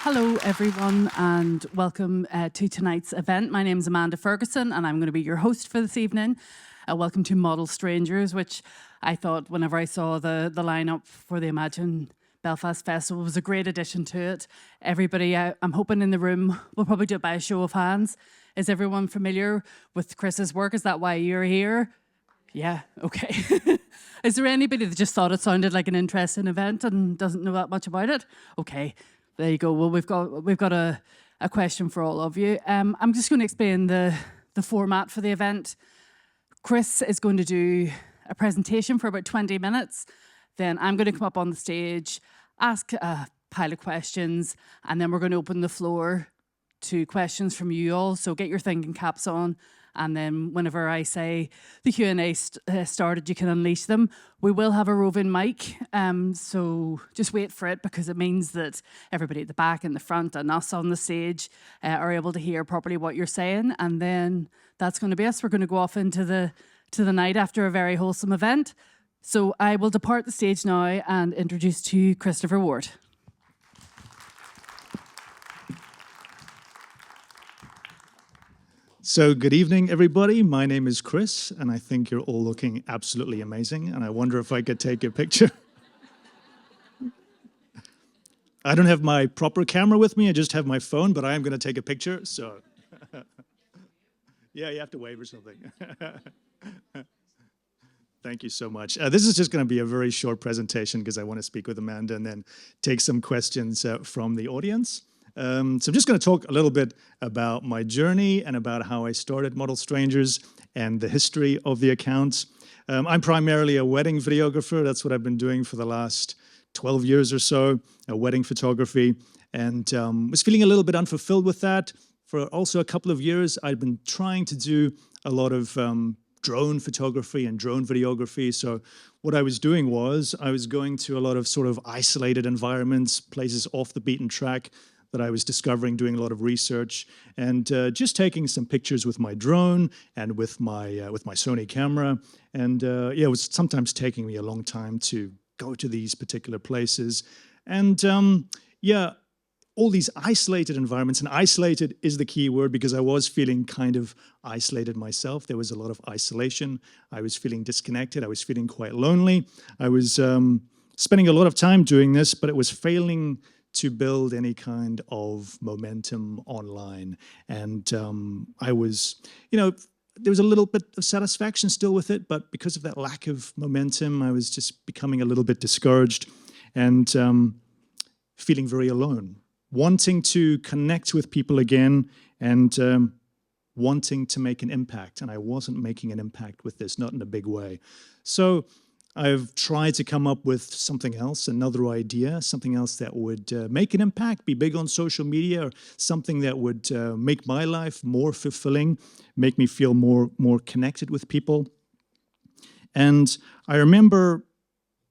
Hello, everyone, and welcome to tonight's event. My name is Amanda Ferguson, and I'm going to be your host for this evening. Welcome to Model Strangers, which I thought, whenever I saw the lineup for the Imagine Belfast Festival, was a great addition to it. Everybody, I'm hoping in the room, we'll probably do it by a show of hands. Is everyone familiar with Chris's work? Is that why you're here? Yeah, okay. Is there anybody that just thought it sounded like an interesting event and doesn't know that much about it? Okay, there you go. Well, we've got a question for all of you. I'm just going to explain the format for the event. Chris is going to do a presentation for about 20 minutes. Then I'm going to come up on the stage, ask a pile of questions, and then we're going to open the floor to questions from you all. So get your thinking caps on. And then whenever I say the Q&A started, you can unleash them. We will have a roving mic, so just wait for it, because it means that everybody at the back and the front and us on the stage are able to hear properly what you're saying. And then that's going to be us. We're going to go off into the night after a very wholesome event. So I will depart the stage now and introduce to you Christopher Ward. So good evening, everybody. My name is Chris, and I think you're all looking absolutely amazing, and I wonder if I could take a picture. I don't have my proper camera with me, I just have my phone, but I am going to take a picture, so... Yeah, you have to wave or something. Thank you so much. This is just going to be a very short presentation because I want to speak with Amanda and then take some questions from the audience. So I'm just going to talk a little bit about my journey and about how I started Model Strangers and the history of the account. I'm primarily a wedding videographer. That's what I've been doing for the last 12 years or so, wedding photography, and was feeling a little bit unfulfilled with that. For also a couple of years, I'd been trying to do a lot of drone photography and drone videography. So what I was doing was I was going to a lot of sort of isolated environments, places off the beaten track, that I was discovering, doing a lot of research, and just taking some pictures with my drone and with my Sony camera. And yeah, it was sometimes taking me a long time to go to these particular places. And yeah, all these isolated environments, and isolated is the key word because I was feeling kind of isolated myself. There was a lot of isolation. I was feeling disconnected. I was feeling quite lonely. I was spending a lot of time doing this, but it was failing to build any kind of momentum online. And I was, there was a little bit of satisfaction still with it, but because of that lack of momentum, I was just becoming a little bit discouraged and feeling very alone, wanting to connect with people again and wanting to make an impact. And I wasn't making an impact with this, not in a big way. So I've tried to come up with something else, another idea, something else that would make an impact, be big on social media, or something that would make my life more fulfilling, make me feel more connected with people. And I remember,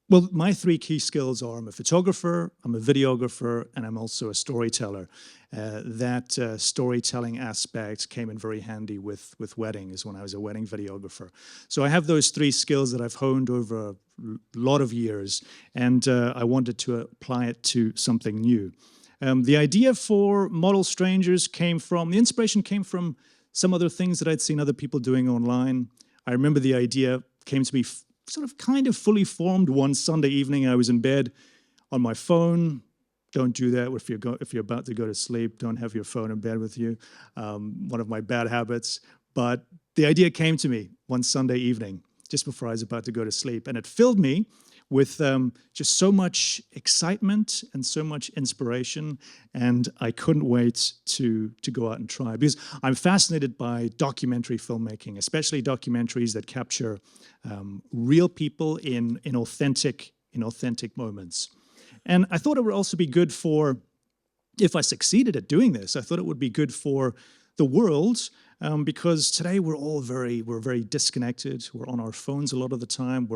well, my three key skills are I'm a photographer, I'm a videographer, and I'm also a storyteller. That storytelling aspect came in very handy with weddings when I was a wedding videographer. So I have those three skills that I've honed over a lot of years, and I wanted to apply it to something new. The idea for Model Strangers the inspiration came from some other things that I'd seen other people doing online. I remember the idea came to me sort of kind of fully formed one Sunday evening. I was in bed on my phone. Don't do that if you're about to go to sleep. Don't have your phone in bed with you. One of my bad habits. But the idea came to me one Sunday evening, just before I was about to go to sleep. And it filled me with just so much excitement and so much inspiration. And I couldn't wait to go out and try. Because I'm fascinated by documentary filmmaking, especially documentaries that capture real people in authentic moments. And I thought it would also be good for, if I succeeded at doing this, I thought it would be good for the world, because today we're very disconnected. We're on our phones a lot of the time.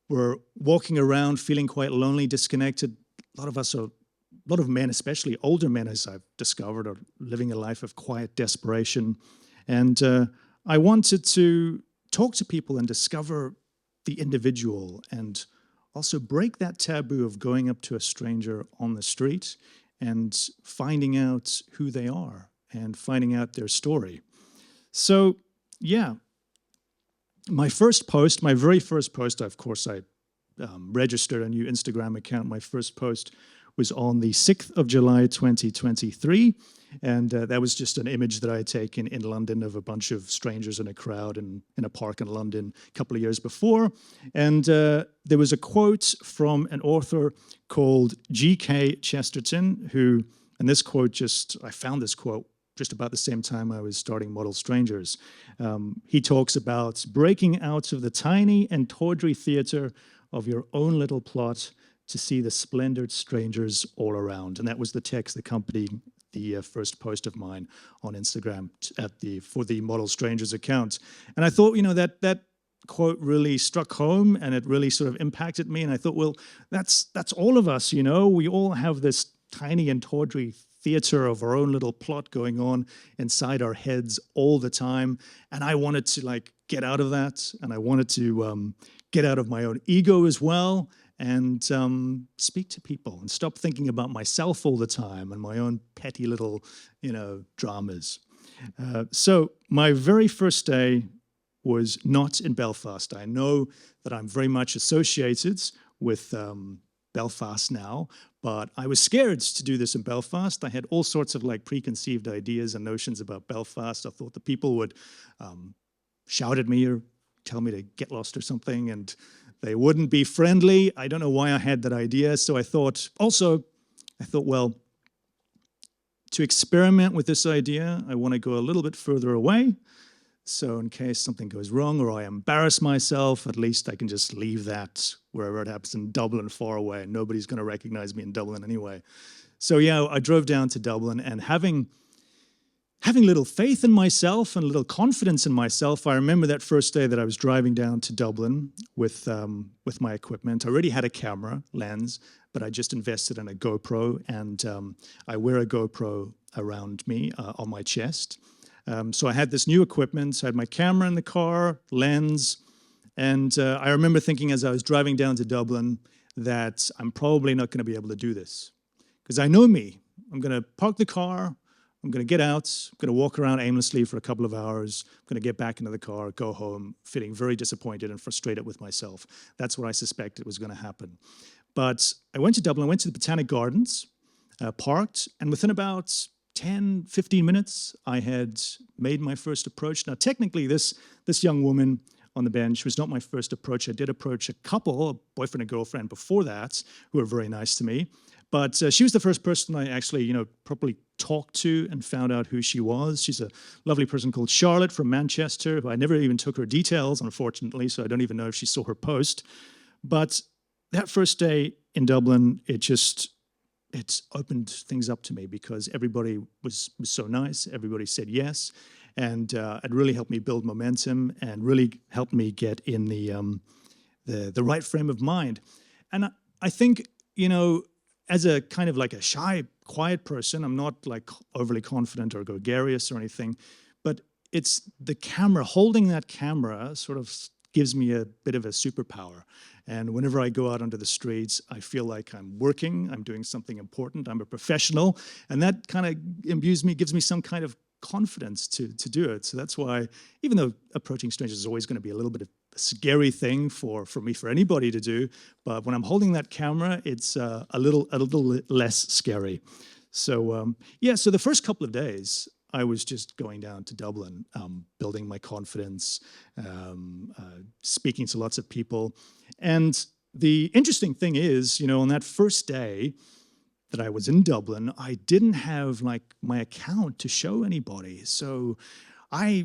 We're walking around feeling quite lonely, disconnected. A lot of men, especially older men, as I've discovered, are living a life of quiet desperation. And I wanted to talk to people and discover the individual and also break that taboo of going up to a stranger on the street and finding out who they are and finding out their story. So, yeah, my very first post, of course, I registered a new Instagram account. My first post was on the 6th of July, 2023. And that was just an image that I had taken in London of a bunch of strangers in a crowd in a park in London a couple of years before. And there was a quote from an author called G.K. Chesterton, who, and this quote I found this quote just about the same time I was starting Model Strangers. He talks about breaking out of the tiny and tawdry theater of your own little plot to see the splendid strangers all around. And that was the text accompanying the first post of mine on Instagram for the Model Strangers account. And I thought, that quote really struck home, and it really sort of impacted me. And I thought, well, that's all of us, we all have this tiny and tawdry theater of our own little plot going on inside our heads all the time. And I wanted to get out of that, and I wanted to get out of my own ego as well, and speak to people and stop thinking about myself all the time and my own petty little, dramas. So my very first day was not in Belfast. I know that I'm very much associated with Belfast now, but I was scared to do this in Belfast. I had all sorts of preconceived ideas and notions about Belfast. I thought the people would shout at me or tell me to get lost or something, and they wouldn't be friendly. I don't know why I had that idea. So I thought, well, to experiment with this idea, I want to go a little bit further away. So in case something goes wrong or I embarrass myself, at least I can just leave that wherever it happens in Dublin, far away. Nobody's going to recognize me in Dublin anyway. So yeah, I drove down to Dublin, and having little faith in myself and little confidence in myself, I remember that first day that I was driving down to Dublin with my equipment. I already had a camera lens, but I just invested in a GoPro, and I wear a GoPro around me on my chest. So I had this new equipment. I had my camera in the car, lens, and I remember thinking as I was driving down to Dublin that I'm probably not going to be able to do this, because I know me. I'm going to park the car. I'm going to get out, I'm going to walk around aimlessly for a couple of hours, I'm going to get back into the car, go home, feeling very disappointed and frustrated with myself. That's what I suspected was going to happen. But I went to Dublin, I went to the Botanic Gardens, parked, and within about 10, 15 minutes, I had made my first approach. Now, technically, this young woman on the bench was not my first approach. I did approach a couple, a boyfriend and girlfriend before that, who were very nice to me. But she was the first person I actually, properly talked to and found out who she was. She's a lovely person called Charlotte from Manchester, who I never even took her details, unfortunately, so I don't even know if she saw her post. But that first day in Dublin, it opened things up to me, because everybody was so nice. Everybody said yes. And it really helped me build momentum and really helped me get in the right frame of mind. And I think, as a kind of a shy, quiet person, I'm not overly confident or gregarious or anything, but it's the camera, holding that camera sort of gives me a bit of a superpower. And whenever I go out onto the streets, I feel like I'm working, I'm doing something important, I'm a professional, and that kind of gives me some kind of confidence to do it. So that's why, even though approaching strangers is always going to be a little bit of a scary thing for anybody to do, but when I'm holding that camera, it's a little less scary. So so the first couple of days, I was just going down to Dublin, building my confidence, speaking to lots of people. And the interesting thing is, on that first day that I was in Dublin, I didn't have my account to show anybody. So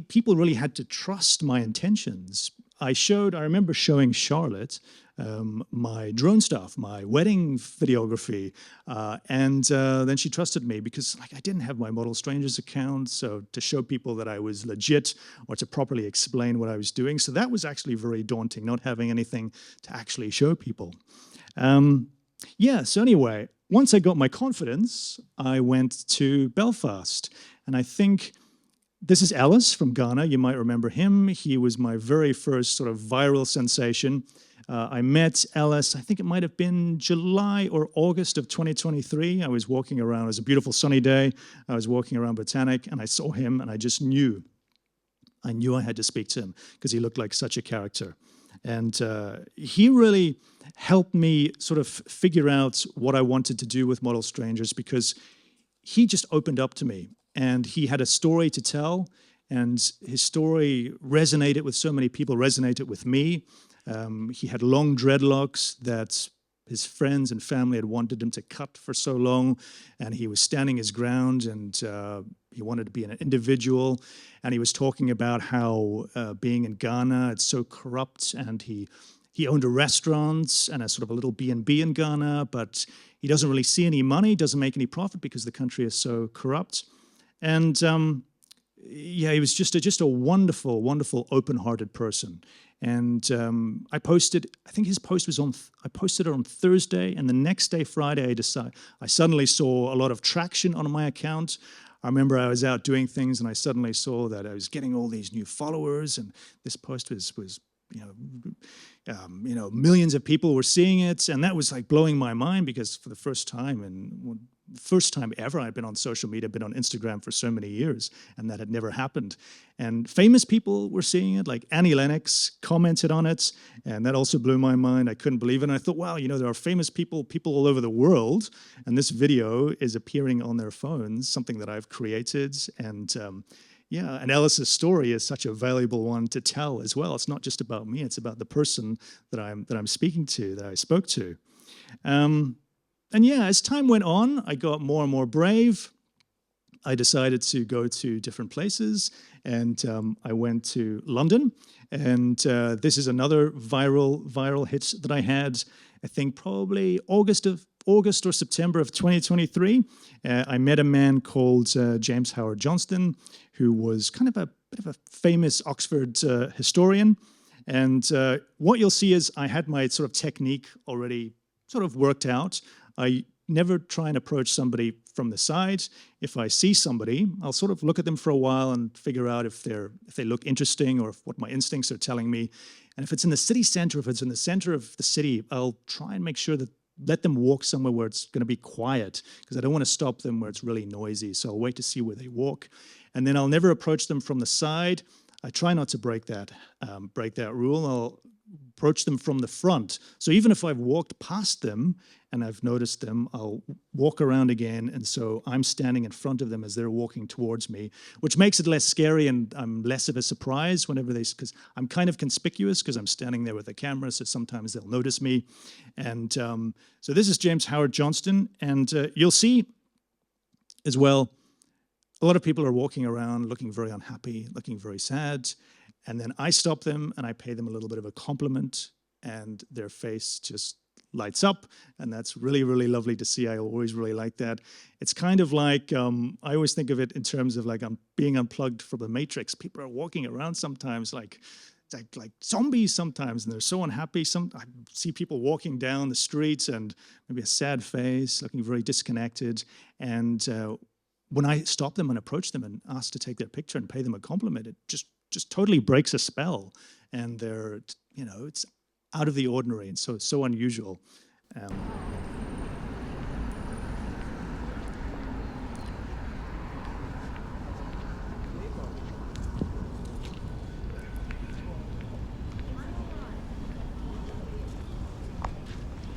people really had to trust my intentions. I remember showing Charlotte my drone stuff, my wedding videography, and then she trusted me because I didn't have my Model Strangers account, so to show people that I was legit or to properly explain what I was doing. So that was actually very daunting, not having anything to actually show people. So anyway, once I got my confidence, I went to Belfast, and I think This is Ellis from Ghana. You might remember him. He was my very first sort of viral sensation. I met Ellis, I think it might have been July or August of 2023. I was walking around, it was a beautiful sunny day. I was walking around Botanic and I saw him and I just knew. I knew I had to speak to him because he looked like such a character. And he really helped me sort of figure out what I wanted to do with Model Strangers, because he just opened up to me and he had a story to tell, and his story resonated with so many people, resonated with me. He had long dreadlocks that his friends and family had wanted him to cut for so long, and he was standing his ground, and he wanted to be an individual. And he was talking about how being in Ghana, it's so corrupt, and he owned a restaurant and a sort of a little B&B in Ghana, but he doesn't really see any money, doesn't make any profit because the country is so corrupt. And yeah, he was just a wonderful, wonderful, open-hearted person. And I posted, I think his post was on, I posted it on Thursday, and the next day, Friday, I suddenly saw a lot of traction on my account. I remember I was out doing things, and I suddenly saw that I was getting all these new followers, and this post was millions of people were seeing it, and that was like blowing my mind, because for the first time, and first time ever I'd been on social media, been on Instagram for so many years, and that had never happened. And famous people were seeing it, like Annie Lennox commented on it, and that also blew my mind. I couldn't believe it, and I thought, wow, there are famous people all over the world, and this video is appearing on their phones, something that I've created. And yeah, and Ellis's story is such a valuable one to tell as well. It's not just about me; it's about the person that I'm speaking to, that I spoke to. And yeah, as time went on, I got more and more brave. I decided to go to different places, and I went to London. And this is another viral hit that I had. I think probably August or September of 2023. I met a man called James Howard Johnston, who was kind of a bit of a famous Oxford historian. And what you'll see is I had my sort of technique already sort of worked out. I never try and approach somebody from the side. If I see somebody, I'll sort of look at them for a while and figure out if they look interesting, or if what my instincts are telling me. And if it's in the city center, if it's in the center of the city, I'll try and make sure that let them walk somewhere where it's going to be quiet, because I don't want to stop them where it's really noisy. So I'll wait to see where they walk, and then I'll never approach them from the side. I try not to break that rule. I'll approach them from the front. So even if I've walked past them and I've noticed them, I'll walk around again. And so I'm standing in front of them as they're walking towards me, which makes it less scary, and I'm less of a surprise whenever because I'm kind of conspicuous because I'm standing there with a camera. So sometimes they'll notice me. And so this is James Howard Johnston. And you'll see as well, a lot of people are walking around looking very unhappy, looking very sad. And then I stop them and I pay them a little bit of a compliment, and their face just lights up. And that's really, really lovely to see. I always really like that. It's kind of like, I always think of it in terms of like I'm being unplugged from the Matrix. People are walking around sometimes like zombies sometimes, and they're so unhappy. I see people walking down the streets and maybe a sad face, looking very disconnected. And when I stop them and approach them and ask to take their picture and pay them a compliment, it just totally breaks a spell, and they're, it's out of the ordinary and so unusual.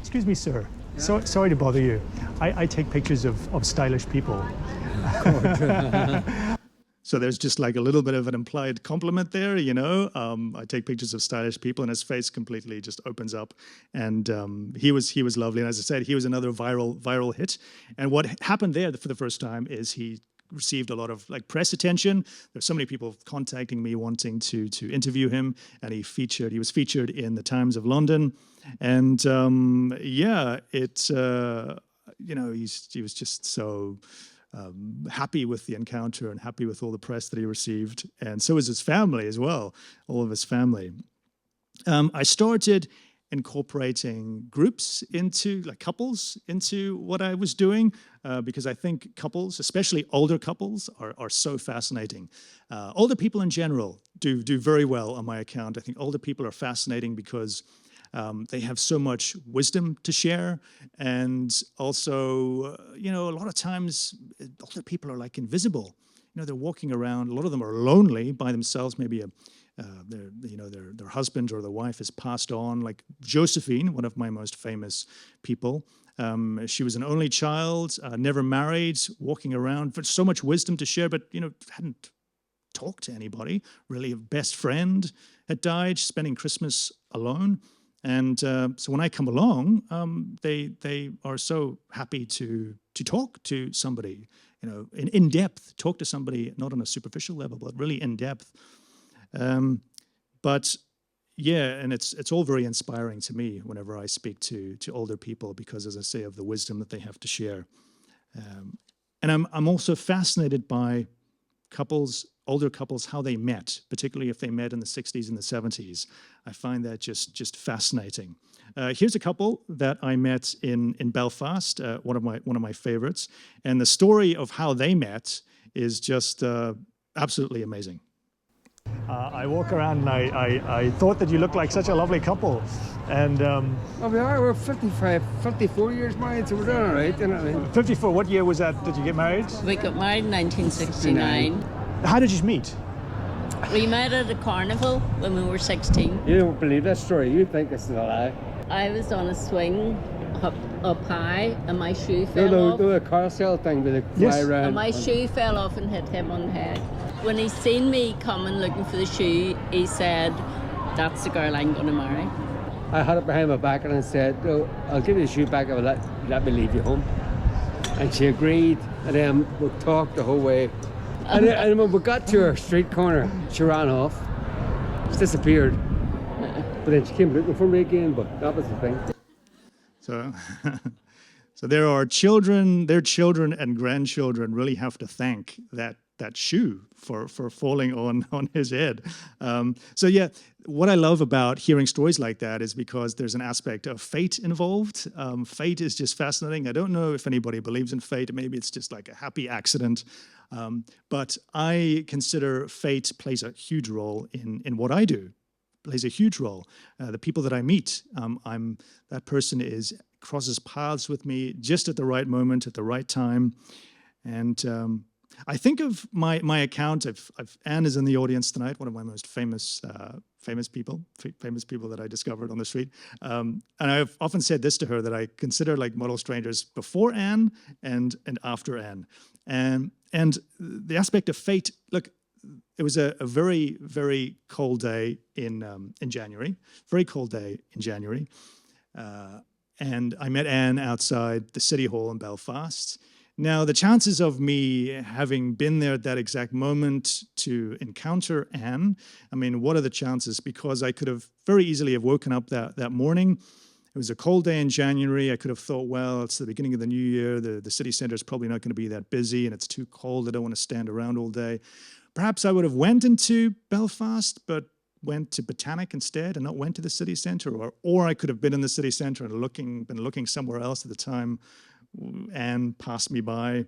Excuse me, sir. Yeah. Sorry to bother you. I take pictures of stylish people. So there's just like a little bit of an implied compliment there, I take pictures of stylish people, and his face completely just opens up. And he was lovely. And as I said, he was another viral hit. And what happened there for the first time is he received a lot of like press attention. There's so many people contacting me wanting to interview him, and he was featured in the Times of London. And yeah, he was just so happy with the encounter and happy with all the press that he received. And so was his family as well, all of his family. I started incorporating groups into, like couples, into what I was doing, because I think couples, especially older couples, are so fascinating. Older people in general do very well on my account. I think older people are fascinating because they have so much wisdom to share, and also, a lot of times older people are like invisible. They're walking around. A lot of them are lonely by themselves. Maybe their husband or their wife has passed on. Like Josephine, one of my most famous people. She was an only child, never married, walking around with so much wisdom to share, but hadn't talked to anybody. Really, a best friend had died, spending Christmas alone. And so when I come along, they are so happy to talk to somebody, in depth, talk to somebody, not on a superficial level, but really in depth. But yeah, and it's all very inspiring to me whenever I speak to older people, because, as I say, of the wisdom that they have to share. And I'm also fascinated by older couples, how they met, particularly if they met in the 60s and the 70s. I find that just fascinating. Here's a couple that I met in Belfast, one of my favorites, and the story of how they met is just absolutely amazing. I walk around and I thought that you looked like such a lovely couple, and Well, we are. We're 54 years married, so we're doing all right. You know what I mean? 54. What year was that? Did you get married? We got married in 1969. How did you meet? We met at a carnival when we were 16. You don't believe that story. You think it's a lie. I was on a swing up high and my shoe fell off. No, the carousel thing with the fly Yes. around. And my shoe fell off and hit him on the head. When he seen me coming looking for the shoe, he said, "That's the girl I'm going to marry." I had it behind my back and I said, "No, I'll give you the shoe back if you let me leave you home." And she agreed, and then we talked the whole way. And when we got to her street corner, she ran off. She disappeared. But then she came looking for me again, but that was the thing. So, so there are children, their children and grandchildren really have to thank that shoe for falling on his head. So yeah, what I love about hearing stories like that is because there's an aspect of fate involved. Fate is just fascinating. I don't know if anybody believes in fate. Maybe it's just like a happy accident. But I consider fate plays a huge role in what I do. Plays a huge role. The people that I meet, that person crosses paths with me just at the right moment, at the right time. And I think of my account. Anne is in the audience tonight, one of my most famous people that I discovered on the street. And I've often said this to her, that I consider like Model Strangers before Anne and after Anne. And the aspect of fate, look, it was a very, very cold day in January, very cold day in January. And I met Anne outside the City Hall in Belfast. Now, the chances of me having been there at that exact moment to encounter Anne, I mean, what are the chances? Because I could have very easily have woken up that morning. It was a cold day in January. I could have thought, well, it's the beginning of the new year. The city center is probably not going to be that busy, and it's too cold. I don't want to stand around all day. Perhaps I would have went into Belfast, but went to Botanic instead and not went to the city center. Or I could have been in the city center and been looking somewhere else at the time. Anne passed me by.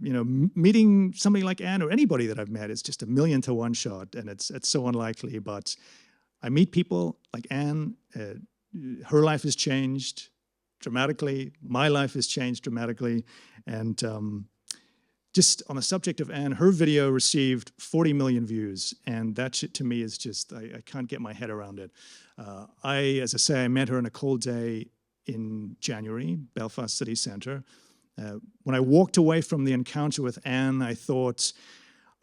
Meeting somebody like Anne or anybody that I've met is just a 1,000,000 to 1 shot, and it's so unlikely. But I meet people like Anne. Her life has changed dramatically. My life has changed dramatically. And just on the subject of Anne, her video received 40 million views. And that shit to me is just, I can't get my head around it. As I say, I met her on a cold day in January, Belfast City Centre. When I walked away from the encounter with Anne, I thought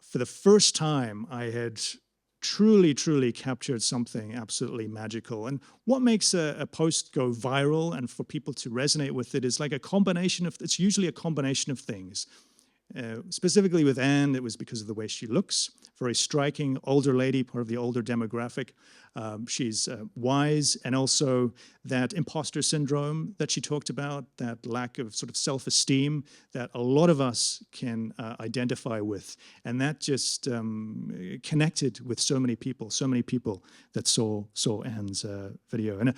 for the first time I had truly, truly captured something absolutely magical. And what makes a post go viral and for people to resonate with it is like it's usually a combination of things. Specifically with Anne, it was because of the way she looks. Very striking, older lady, part of the older demographic. She's wise, and also that imposter syndrome that she talked about, that lack of sort of self-esteem that a lot of us can identify with. And that just connected with so many people that saw Anne's video. And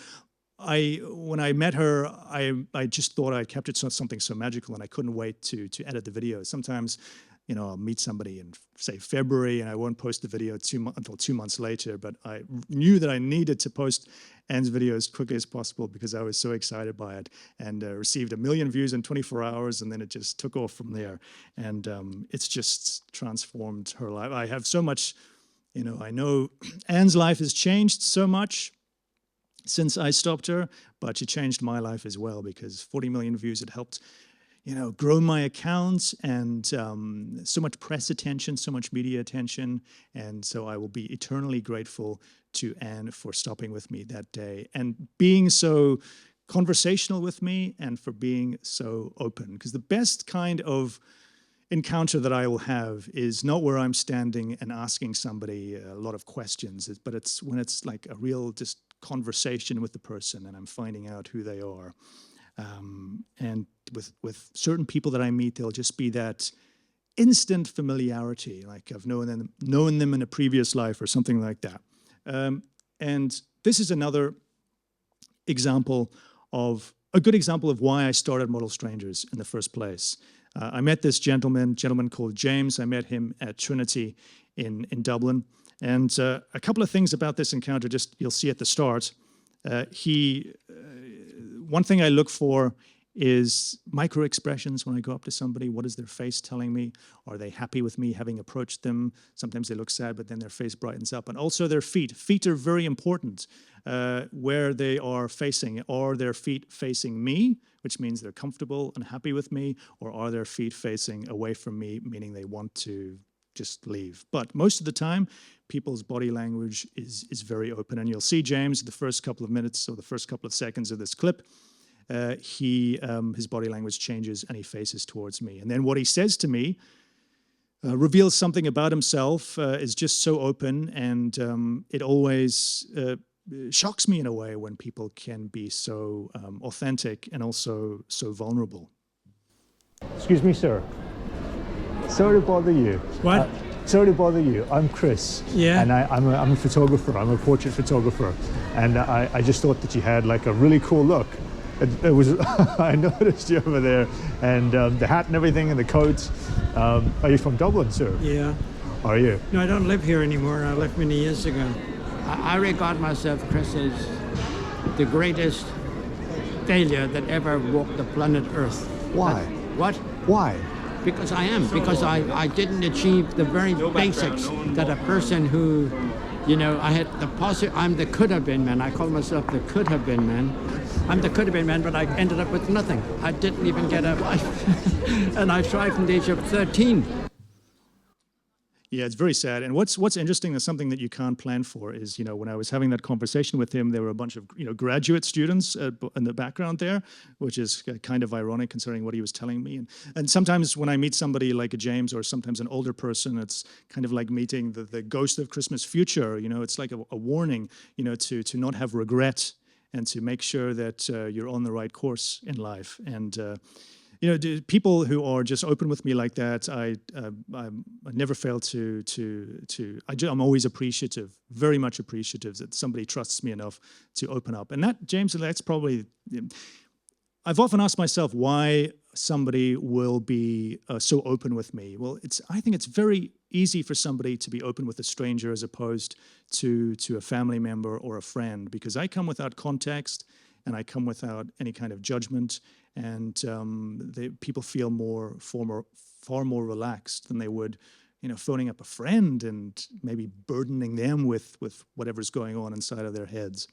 when I met her, I just thought I captured something so magical, and I couldn't wait to edit the video. Sometimes, I'll meet somebody in, say, February, and I won't post the video until 2 months later. But I knew that I needed to post Anne's video as quickly as possible because I was so excited by it, and received 1 million views in 24 hours, and then it just took off from there. And it's just transformed her life. I have so much, I know Anne's life has changed so much since I stopped her, but she changed my life as well, because 40 million views, it helped, grow my account, and so much press attention, so much media attention. And so I will be eternally grateful to Anne for stopping with me that day and being so conversational with me, and for being so open. Because the best kind of encounter that I will have is not where I'm standing and asking somebody a lot of questions, but it's when it's like a real just conversation with the person, and I'm finding out who they are. And with certain people that I meet, there'll just be that instant familiarity, like I've known them in a previous life or something like that. And this is another example of a good example of why I started Model Strangers in the first place. I met this gentleman called James. I met him at Trinity in Dublin. And a couple of things about this encounter, just you'll see at the start. One thing I look for is micro expressions when I go up to somebody. What is their face telling me? Are they happy with me having approached them? Sometimes they look sad, but then their face brightens up. And also their feet. Feet are very important. Where they are facing. Are their feet facing me, which means they're comfortable and happy with me, or are their feet facing away from me, meaning they want to just leave? But most of the time, people's body language is very open. And you'll see James, the first couple of minutes or the first couple of seconds of this clip, his body language changes and he faces towards me. And then what he says to me reveals something about himself, is just so open, and it always shocks me in a way when people can be so authentic and also so vulnerable. Excuse me, sir. Sorry to bother you. What? Sorry to bother you. I'm Chris. Yeah. And I'm a photographer. I'm a portrait photographer. And I just thought that you had like a really cool look. It was I noticed you over there, and the hat and everything, and the coat. Are you from Dublin, sir? Yeah. Are you? No, I don't live here anymore. I left many years ago. I regard myself, Chris, as the greatest failure that ever walked the planet Earth. Why? What? Why? Because I am. Because I didn't achieve the very basics that a person who, I had the I'm the could have been man. I call myself the could have been man. I'm the could have been man, but I ended up with nothing. I didn't even get a wife. And I tried from the age of 13. Yeah, it's very sad. And what's interesting, is something that you can't plan for, is, when I was having that conversation with him, there were a bunch of, graduate students in the background there, which is kind of ironic considering what he was telling me. And sometimes when I meet somebody like a James, or sometimes an older person, it's kind of like meeting the ghost of Christmas future. It's like a warning, to not have regret, and to make sure that you're on the right course in life. And people who are just open with me like that, I never fail I'm always appreciative, very much appreciative that somebody trusts me enough to open up. And that, James, that's probably, I've often asked myself why somebody will be so open with me. Well, I think it's very easy for somebody to be open with a stranger as opposed to a family member or a friend, because I come without context, and I come without any kind of judgment, and people feel far more relaxed than they would, phoning up a friend and maybe burdening them with whatever's going on inside of their heads.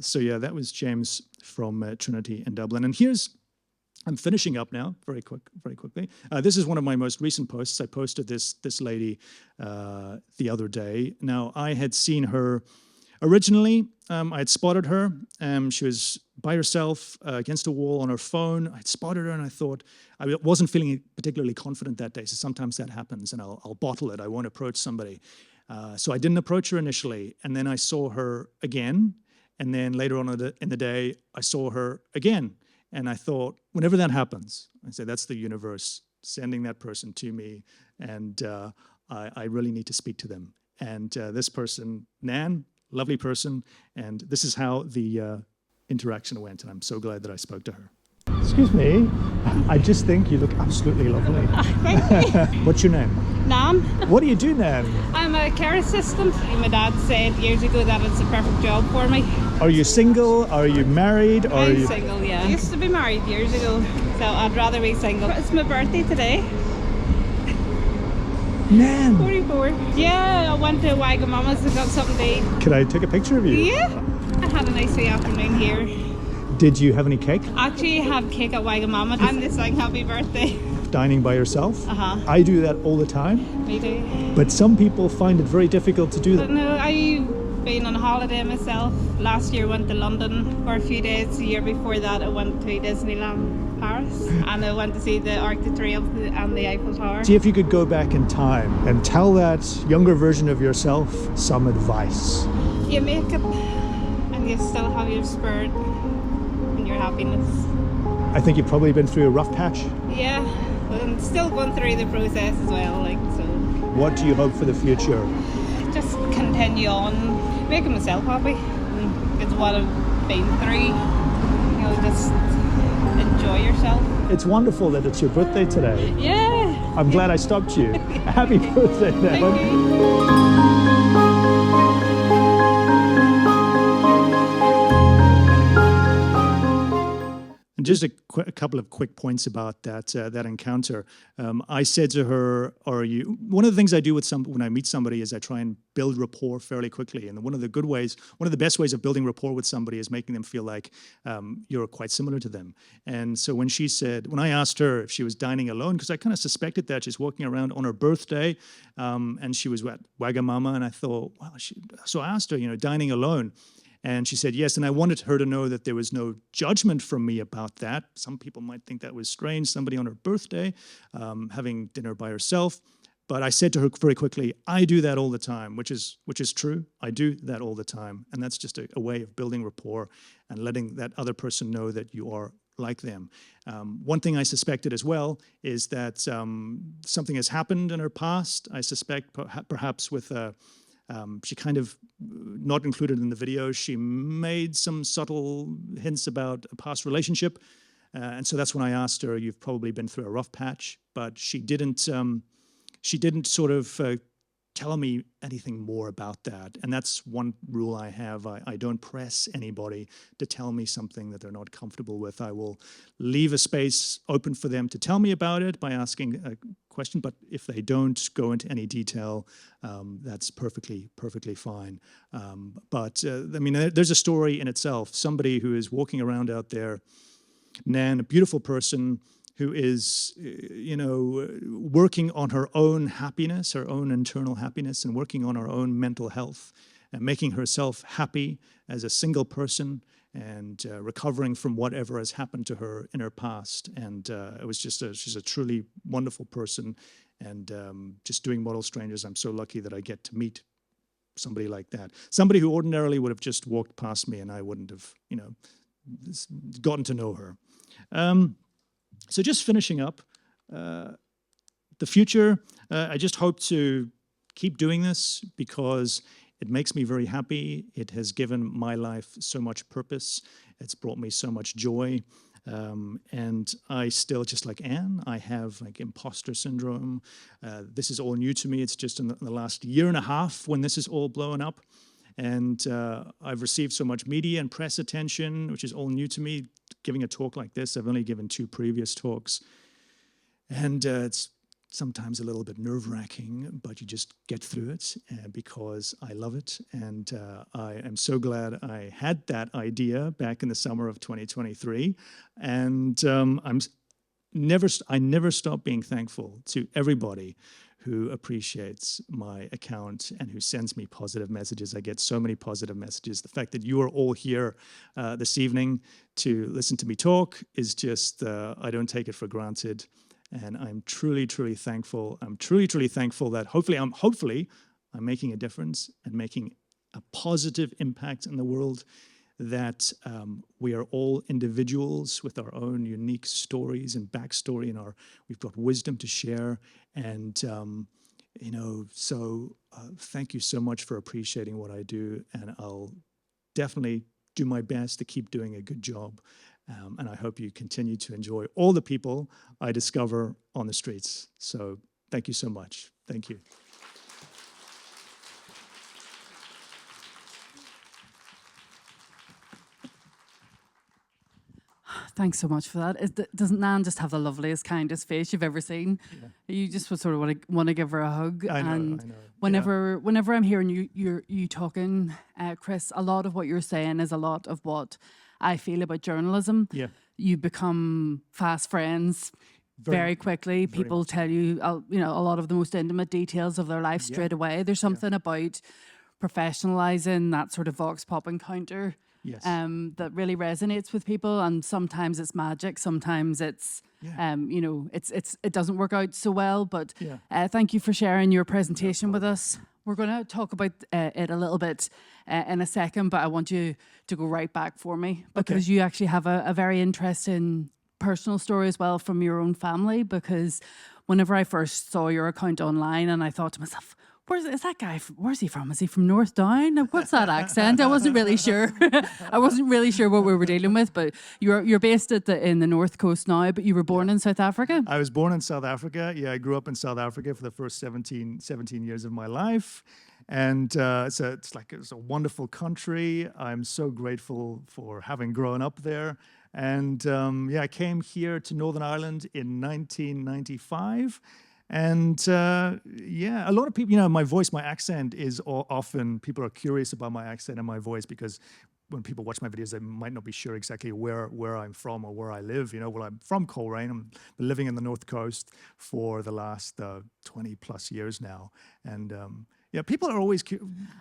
So yeah, that was James from Trinity in Dublin. And I'm finishing up now, very quickly. This is one of my most recent posts. I posted this lady the other day. Now, I had seen her originally. I had spotted her. She was by herself against a wall on her phone. I'd spotted her, and I thought, I wasn't feeling particularly confident that day. So sometimes that happens, and I'll bottle it. I won't approach somebody. So I didn't approach her initially, and then I saw her again. And then later on in the day, I saw her again. And I thought, whenever that happens, I say, that's the universe sending that person to me, and I really need to speak to them. And this person, Nan, lovely person, and this is how the interaction went, and I'm so glad that I spoke to her. Excuse me, I just think you look absolutely lovely. What's your name? Nan, What do you do, Nan? I'm a care assistant. My dad said years ago that it's a perfect job for me. Are you single? Are you married? Are I'm you... single, yeah. I used to be married years ago, so I'd rather be single. It's my birthday today, Nan, 44. Yeah, I went to Wagamama's and got something to eat. can I take a picture of you? Yeah, I had a nice wee afternoon here. Did you have any cake? Actually, I had cake at Wagamama and they sang happy birthday. Dining by yourself? Uh-huh. I do that all the time, Me too. but some people find it very difficult to do But that. no, I've been on holiday myself. Last year I went to London for a few days. The year before that I went to Disneyland Paris and I went to see the Arc de Triomphe and the Eiffel Tower. See if you could go back in time and tell that younger version of yourself some advice. You make it and you still have your spirit and your happiness. I think you've probably been through a rough patch. Yeah, but I'm still going through the process as well, like, so What do you hope for the future? just continue on making myself happy. It's what I've been through. You know, just enjoy yourself. It's wonderful that it's your birthday today. Yeah. I'm glad I stopped you. Happy birthday, Nan. Thank you. And just a couple of quick points about that encounter. I said to her, "Are you?" One of the things I do when I meet somebody is I try and build rapport fairly quickly. And one of the best ways of building rapport with somebody is making them feel like you're quite similar to them. And so when I asked her if she was dining alone, because I kind of suspected that she's walking around on her birthday, and she was at Wagamama, and I thought, wow. So I asked her, dining alone. And she said yes, and I wanted her to know that there was no judgment from me about that. Some people might think that was strange, somebody on her birthday, having dinner by herself. But I said to her very quickly, I do that all the time, which is true. I do that all the time. And that's just a way of building rapport and letting that other person know that you are like them. One thing I suspected as well is that something has happened in her past. I suspect perhaps with she kind of, not included in the video, she made some subtle hints about a past relationship. And so that's when I asked her, you've probably been through a rough patch, but she didn't sort of tell me anything more about that. And that's one rule I have. I don't press anybody to tell me something that they're not comfortable with. I will leave a space open for them to tell me about it by asking a question, but if they don't go into any detail, that's perfectly fine. But there's a story in itself. Somebody who is walking around out there, Nan, a beautiful person, who is, working on her own happiness, her own internal happiness, and working on her own mental health, and making herself happy as a single person, and recovering from whatever has happened to her in her past. And it was she's a truly wonderful person. And just doing Model Strangers, I'm so lucky that I get to meet somebody like that. Somebody who ordinarily would have just walked past me and I wouldn't have, gotten to know her. So just finishing up, the future, I just hope to keep doing this because it makes me very happy. It has given my life so much purpose. It's brought me so much joy. And I still, just like Anne, I have like imposter syndrome. This is all new to me. It's just in the last year and a half when this is all blown up. And I've received so much media and press attention, which is all new to me. Giving a talk like this, I've only given 2 previous talks. And it's sometimes a little bit nerve-wracking, but you just get through it because I love it. And I am so glad I had that idea back in the summer of 2023. And I never stop being thankful to everybody who appreciates my account and who sends me positive messages. I get so many positive messages. The fact that you are all here this evening to listen to me talk is just, I don't take it for granted. And I'm truly, truly thankful. I'm truly, truly thankful that hopefully I'm making a difference and making a positive impact in the world, that we are all individuals with our own unique stories and backstory, and we've got wisdom to share. And, so thank you so much for appreciating what I do. And I'll definitely do my best to keep doing a good job. And I hope you continue to enjoy all the people I discover on the streets. So thank you so much. Thank you. Thanks so much for that. Doesn't Nan just have the loveliest, kindest face you've ever seen? Yeah. You just would sort of want to give her a hug. I know. And whenever I'm hearing you talking, Chris, a lot of what you're saying is a lot of what I feel about journalism. Yeah. You become fast friends very quickly. People tell you, a lot of the most intimate details of their life straight away. There's something about professionalizing that sort of vox pop encounter. Yes. That really resonates with people, and sometimes it's magic, sometimes it's it doesn't work out so well. But thank you for sharing your presentation with us. We're going to talk about it a little bit in a second, but I want you to go right back for me because you actually have a very interesting personal story as well from your own family. Because whenever I first saw your account online, and I thought to myself, Is that guy? Where's he from? Is he from North Down? What's that accent? I wasn't really sure. I wasn't really sure what we were dealing with. But you're based in the North Coast now, but you were born in South Africa. I was born in South Africa. Yeah, I grew up in South Africa for the first 17 years of my life, and it's a wonderful country. I'm so grateful for having grown up there. And I came here to Northern Ireland in 1995. And a lot of people, my voice, my accent is often, people are curious about my accent and my voice because when people watch my videos, they might not be sure exactly where I'm from or where I live. Well, I'm from Coleraine. I'm living in the North Coast for the last 20 plus years now. And people are always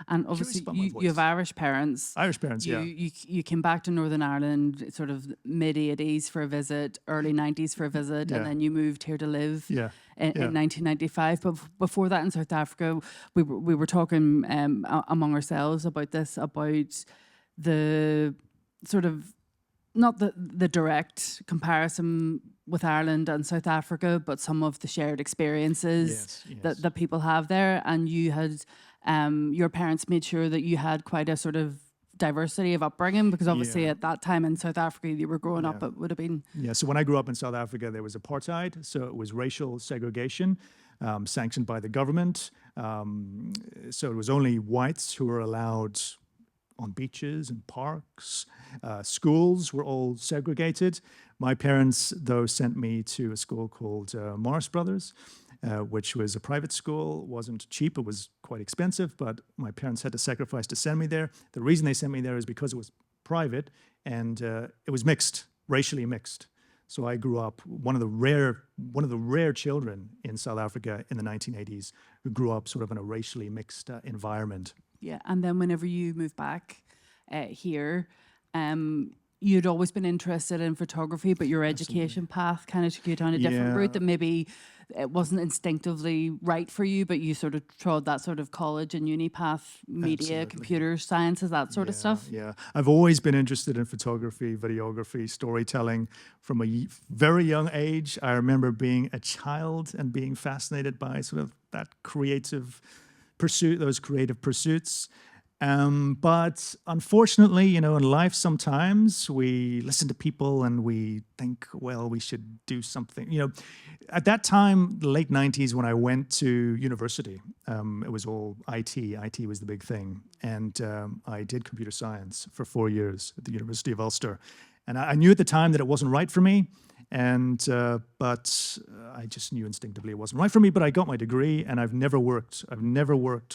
and obviously you have Irish parents. Irish parents, You came back to Northern Ireland sort of mid-80s for a visit, early 90s for a visit, and then you moved here to live in 1995. But before that in South Africa, we were talking among ourselves about this, about the sort of, not the direct comparison with Ireland and South Africa, but some of the shared experiences that people have there. And you had, your parents made sure that you had quite a sort of diversity of upbringing, because obviously at that time in South Africa, you were growing up, it would have been... Yeah, so when I grew up in South Africa, there was apartheid. So it was racial segregation sanctioned by the government. So it was only whites who were allowed on beaches and parks. Schools were all segregated. My parents, though, sent me to a school called Morris Brothers, which was a private school. It wasn't cheap, it was quite expensive, but my parents had to sacrifice to send me there. The reason they sent me there is because it was private and it was mixed, racially mixed. So I grew up one of the rare children in South Africa in the 1980s who grew up sort of in a racially mixed environment. Yeah, and then whenever you moved back here, you'd always been interested in photography, but your education path kind of took you down a different route that maybe it wasn't instinctively right for you, but you sort of trod that sort of college and uni path, media, computer sciences, that sort of stuff. Yeah, I've always been interested in photography, videography, storytelling from a very young age. I remember being a child and being fascinated by sort of that creative pursuit, those creative pursuits. But unfortunately, in life sometimes we listen to people and we think, well, we should do something. At that time, the late 90s, when I went to university, it was all IT. IT was the big thing. And I did computer science for 4 years at the University of Ulster. And I knew at the time that it wasn't right for me. But I just knew instinctively it wasn't right for me. But I got my degree, and I've never worked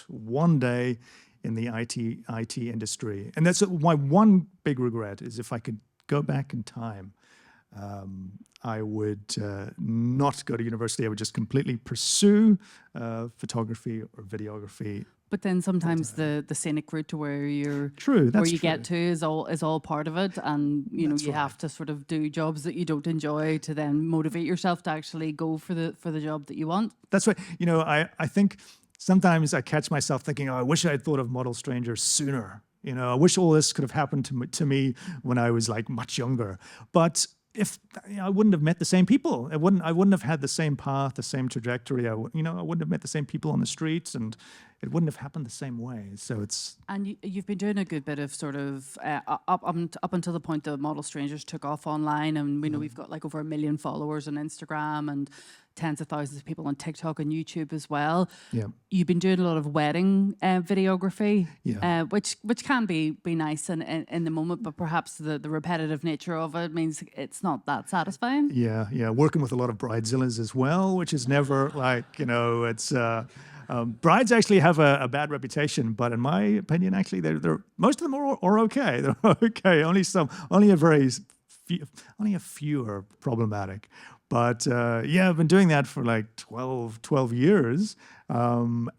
one day in the IT industry. And that's my one big regret, is if I could go back in time, I would not go to university. I would just completely pursue photography or videography. But then sometimes the scenic route to where you're get to is all part of it, and you have to sort of do jobs that you don't enjoy to then motivate yourself to actually go for the job that you want. That's right. I think sometimes I catch myself thinking, I wish I had thought of Model Strangers sooner. I wish all this could have happened to me when I was like much younger. But if I wouldn't have met the same people, I wouldn't have had the same path, the same trajectory. I wouldn't have met the same people on the streets, and it wouldn't have happened the same way. So it's And you've been doing a good bit of sort of up until the point that Model Strangers took off online, and we know we've got like over 1 million followers on Instagram and tens of thousands of people on TikTok and YouTube as well. yeah. You've been doing a lot of wedding videography, Yeah. which can be nice in the moment, but perhaps the repetitive nature of it means it's not that satisfying. Yeah, yeah. Working with a lot of bridezillas as well, which is never like, it's. Brides actually have a bad reputation, but in my opinion, actually, they're most of them are okay. They're okay. Only a few are problematic. But yeah, I've been doing that for like 12 years, and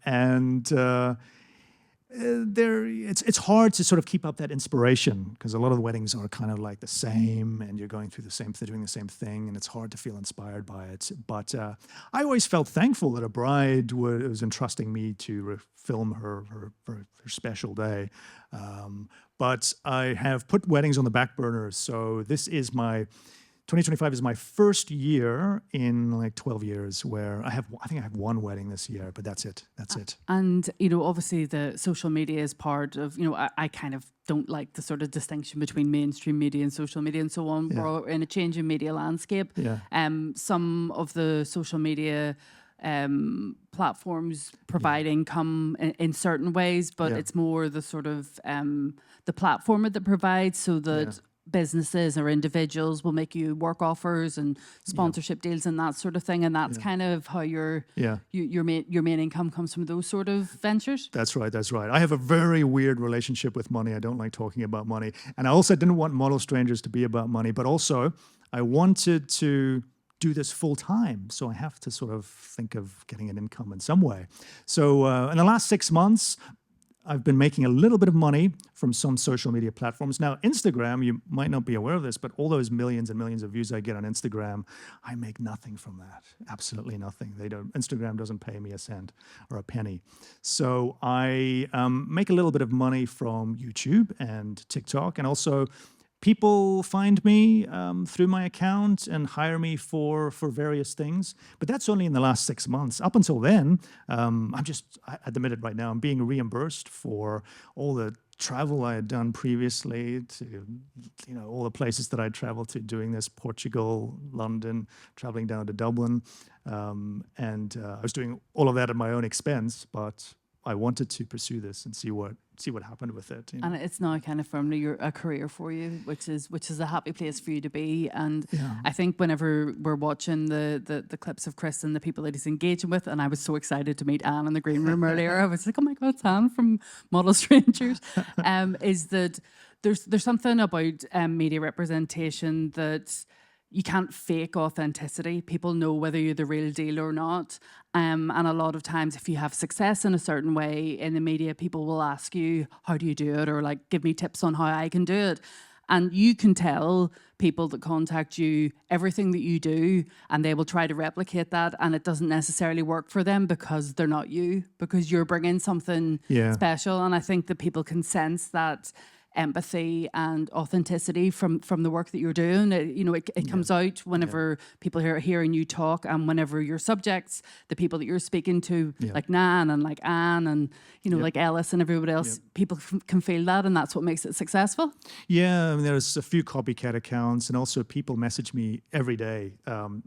it's hard to sort of keep up that inspiration because a lot of the weddings are kind of like the same, and you're going through doing the same thing, and it's hard to feel inspired by it. But I always felt thankful that a bride was entrusting me to film her special day. But I have put weddings on the back burner, so this is 2025 is my first year in like 12 years where I think I have one wedding this year, but that's it. And, obviously the social media is part of, I kind of don't like the sort of distinction between mainstream media and social media and so on. Yeah. We're in a changing media landscape. Yeah. Some of the social media platforms provide income in certain ways, but Yeah. it's more the sort of the platform that provides so that businesses or individuals will make you work offers and sponsorship deals and that sort of thing, and that's kind of how your main income comes from those sort of ventures. That's right. I have a very weird relationship with money. I don't like talking about money. And I also didn't want Model Strangers to be about money, but also I wanted to do this full time. So I have to sort of think of getting an income in some way. So in the last 6 months, I've been making a little bit of money from some social media platforms. Now, Instagram, you might not be aware of this, but all those millions and millions of views I get on Instagram, I make nothing from that. Absolutely nothing. Instagram doesn't pay me a cent or a penny. So I make a little bit of money from YouTube and TikTok, and also people find me through my account and hire me for various things. But that's only in the last 6 months. Up until then, I admit it right now, I'm being reimbursed for all the travel I had done previously to, all the places that I traveled to doing this, Portugal, London, traveling down to Dublin. And I was doing all of that at my own expense, but I wanted to pursue this and see what happened with it. And it's now kind of firmly a career for you, which is a happy place for you to be. And I think whenever we're watching the clips of Chris and the people that he's engaging with, and I was so excited to meet Anne in the green room earlier. I was like, oh my God, it's Anne from Model Strangers. Is that there's something about media representation that you can't fake authenticity. People know whether you're the real deal or not. And a lot of times if you have success in a certain way in the media, people will ask you, how do you do it? Or like, give me tips on how I can do it. And you can tell people that contact you everything that you do, and they will try to replicate that. And it doesn't necessarily work for them because they're not you, because you're bringing something special. And I think that people can sense that empathy and authenticity from the work that you're doing. It comes out whenever people are hearing you talk, and whenever your subjects, the people that you're speaking to, like Nan and like Anne and like Ellis and everybody else, people can feel that, and that's what makes it successful. Yeah, I mean, there's a few copycat accounts, and also people message me every day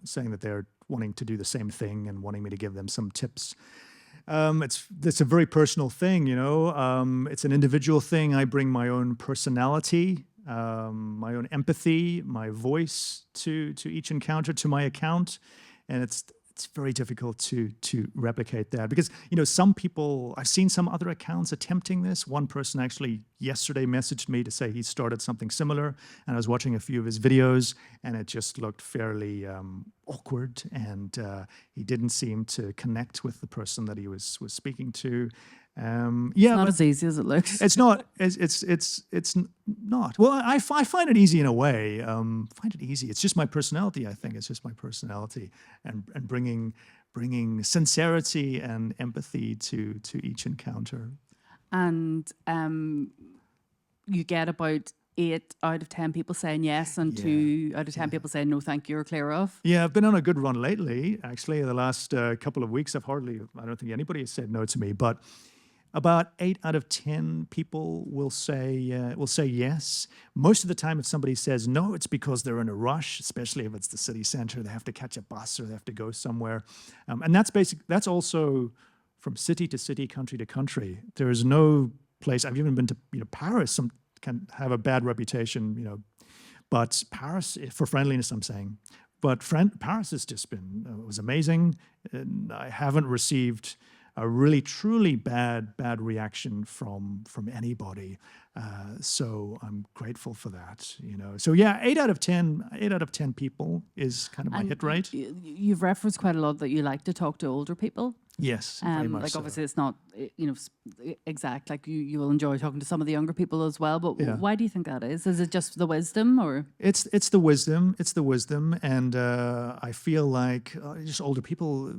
saying that they're wanting to do the same thing and wanting me to give them some tips. It's a very personal thing, it's an individual thing. I bring my own personality, my own empathy, my voice to each encounter, to my account, and it's very difficult to replicate that because some people, I've seen some other accounts attempting this. One person actually yesterday messaged me to say he started something similar, and I was watching a few of his videos, and it just looked fairly awkward, and he didn't seem to connect with the person that he was speaking to. It's not as easy as it looks. It's not. It's not. Well, I find it easy in a way. Find it easy. It's just my personality. I think it's just my personality, and bringing sincerity and empathy to each encounter. And you get about 8 out of 10 people saying yes, and 2 out of 10 people saying no, thank you, or clear off. Yeah, I've been on a good run lately. Actually, the last couple of weeks, I don't think anybody has said no to me, but About 8 out of 10 people will say yes. Most of the time, if somebody says no, it's because they're in a rush, especially if it's the city center. They have to catch a bus or they have to go somewhere, and that's also from city to city, country to country. There is no place. I've even been to Paris. Some can have a bad reputation, but Paris for friendliness. I'm saying, but Paris has just been was amazing. And I haven't received a really truly bad reaction from anybody, so I'm grateful for that. So yeah, 8 out of 10 people is kind of my hit rate. You've referenced quite a lot that you like to talk to older people. Yes, very much like so. obviously it's not exact. Like you will enjoy talking to some of the younger people as well. But Yeah. why do you think that is? Is it just the wisdom, or It's the wisdom. It's the wisdom, and I feel like just older people.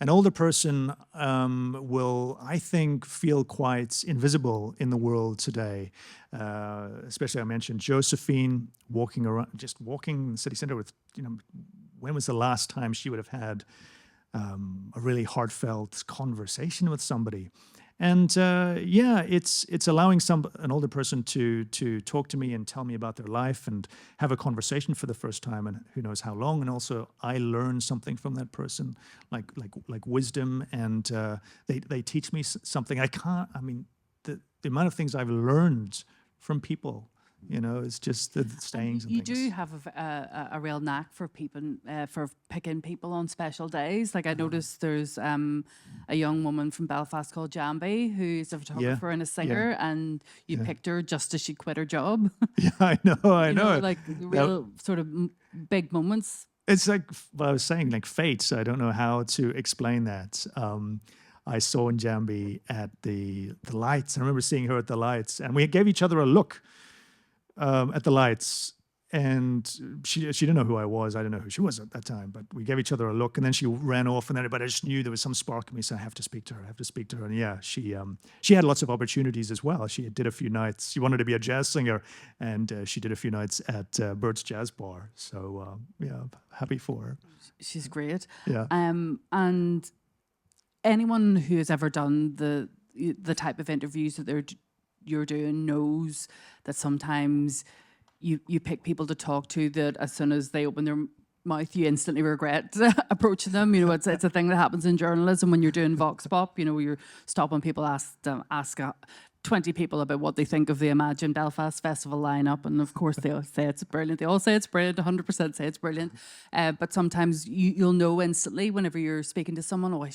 An older person will, I think, feel quite invisible in the world today. Especially, I mentioned Josephine walking in the city center with. When was the last time she would have had a really heartfelt conversation with somebody? And it's allowing an older person to talk to me and tell me about their life and have a conversation for the first time, and who knows how long. And also, I learn something from that person, like wisdom, and they teach me something. The amount of things I've learned from people. It's just the sayings and you things. do have a real knack for for picking people on special days. Like I noticed there's a young woman from Belfast called Jambi, who's a photographer and a singer, and you picked her just as she quit her job. Yeah, I know. Like real sort of big moments. It's like I was saying, like fate. I don't know how to explain that. I saw Njambi at the lights. I remember seeing her at the lights, and we gave each other a look at the lights. And she didn't know who I was. I didn't know who she was at that time. But we gave each other a look, and then she ran off. But I just knew there was some spark in me, so I have to speak to her. And yeah, she had lots of opportunities as well. She did a few nights. She wanted to be a jazz singer, and she did a few nights at Bert's Jazz Bar. So yeah, happy for her. She's great. Yeah. And anyone who has ever done the type of interviews that you're doing knows that sometimes you pick people to talk to that as soon as they open their mouth, you instantly regret approaching them. It's a thing that happens in journalism when you're doing Vox Pop. You're stopping people, ask 20 people about what they think of the Imagine Belfast Festival lineup, and of course they all say it's brilliant. They all say it's brilliant, 100% say it's brilliant. But sometimes you'll know instantly whenever you're speaking to someone, I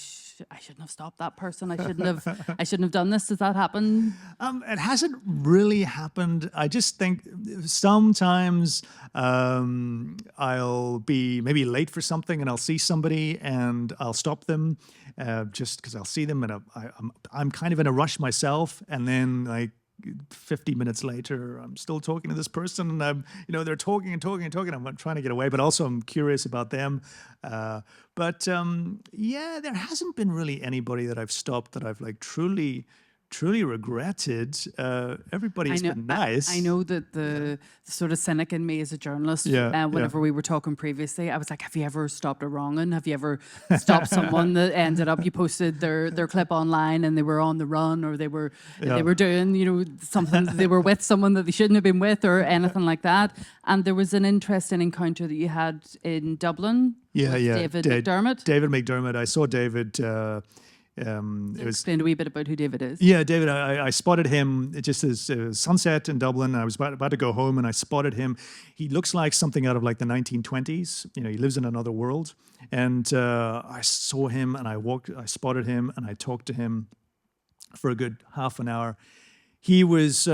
shouldn't have stopped that person. I shouldn't have done this. Does that happen? It hasn't really happened. I just think sometimes I'll be maybe late for something, and I'll see somebody and I'll stop them just because I'll see them, and I'm kind of in a rush myself, and then like 50 minutes later, I'm still talking to this person, and they're talking and talking and talking. I'm trying to get away, but also I'm curious about them. But there hasn't been really anybody that I've stopped that I've like truly regretted. Everybody's been nice. I know that the sort of cynic in me as a journalist, whenever we were talking previously, I was like, have you ever stopped a wrong'un? Have you ever stopped someone that ended up, you posted their clip online and they were on the run, or they were doing, something, they were with someone that they shouldn't have been with, or anything like that. And there was an interesting encounter that you had in Dublin with David McDermott. David McDermott. I saw David... Explain a wee bit about who David is. Yeah, David, I spotted him just as sunset in Dublin. I was about to go home, and I spotted him. He looks like something out of like the 1920s. He lives in another world. And I saw him, and I spotted him, and I talked to him for a good half an hour. He was,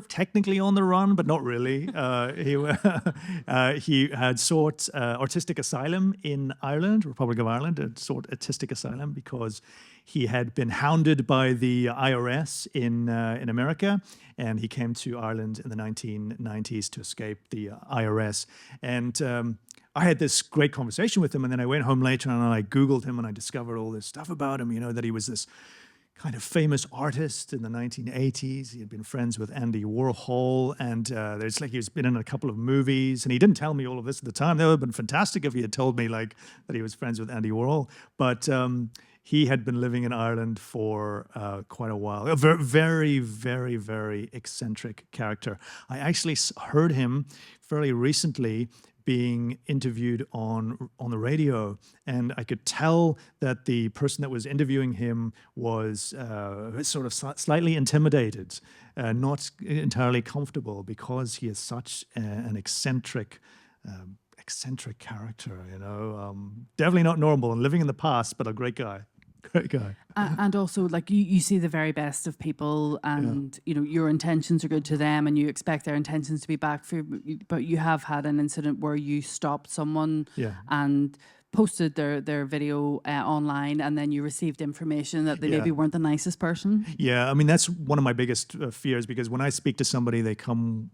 technically on the run, but not really. He had sought artistic asylum in Ireland, Republic of Ireland, had sought artistic asylum because he had been hounded by the IRS in America, and he came to Ireland in the 1990s to escape the IRS. And I had this great conversation with him, and then I went home later and I Googled him, and I discovered all this stuff about him, that he was this kind of famous artist in the 1980s. He had been friends with Andy Warhol, and there's like he's been in a couple of movies. And he didn't tell me all of this at the time. That would have been fantastic if he had told me like that he was friends with Andy Warhol. But he had been living in Ireland for quite a while. A very, very, very eccentric character. I actually heard him fairly recently being interviewed on the radio, and I could tell that the person that was interviewing him was sort of slightly intimidated, not entirely comfortable, because he is such an eccentric character. Definitely not normal and living in the past, but a great guy. Great guy. And also, like, you see the very best of people, and your intentions are good to them, and you expect their intentions to be back for you. But you have had an incident where you stopped someone and posted their video online, and then you received information that they maybe weren't the nicest person. Yeah, I mean, that's one of my biggest fears, because when I speak to somebody, they come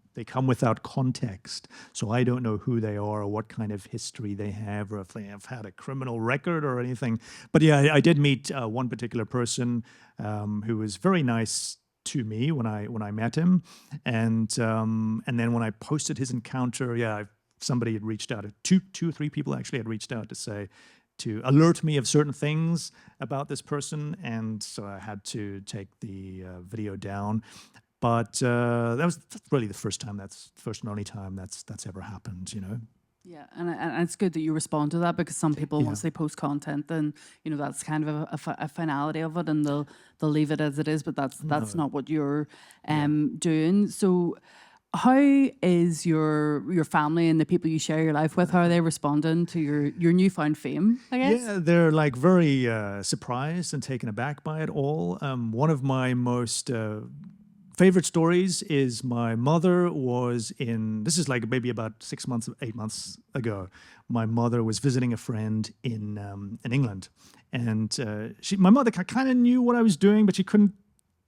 without context. So I don't know who they are or what kind of history they have, or if they have had a criminal record or anything. But yeah, I did meet one particular person who was very nice to me when I met him, and then when I posted his encounter, somebody had reached out. Two or three people actually had reached out to alert me of certain things about this person, and so I had to take the video down. But that's really the first and only time that's ever happened. Yeah, and it's good that you respond to that, because some people, once they post content, then that's kind of a finality of it, and they'll leave it as it is. But that's not what you're doing. So, how is your family and the people you share your life with? How are they responding to your newfound fame, I guess? Yeah, they're like very surprised and taken aback by it all. One of my most favorite stories is my mother was this is like maybe about 8 months ago. My mother was visiting a friend in England, and my mother kind of knew what I was doing, but she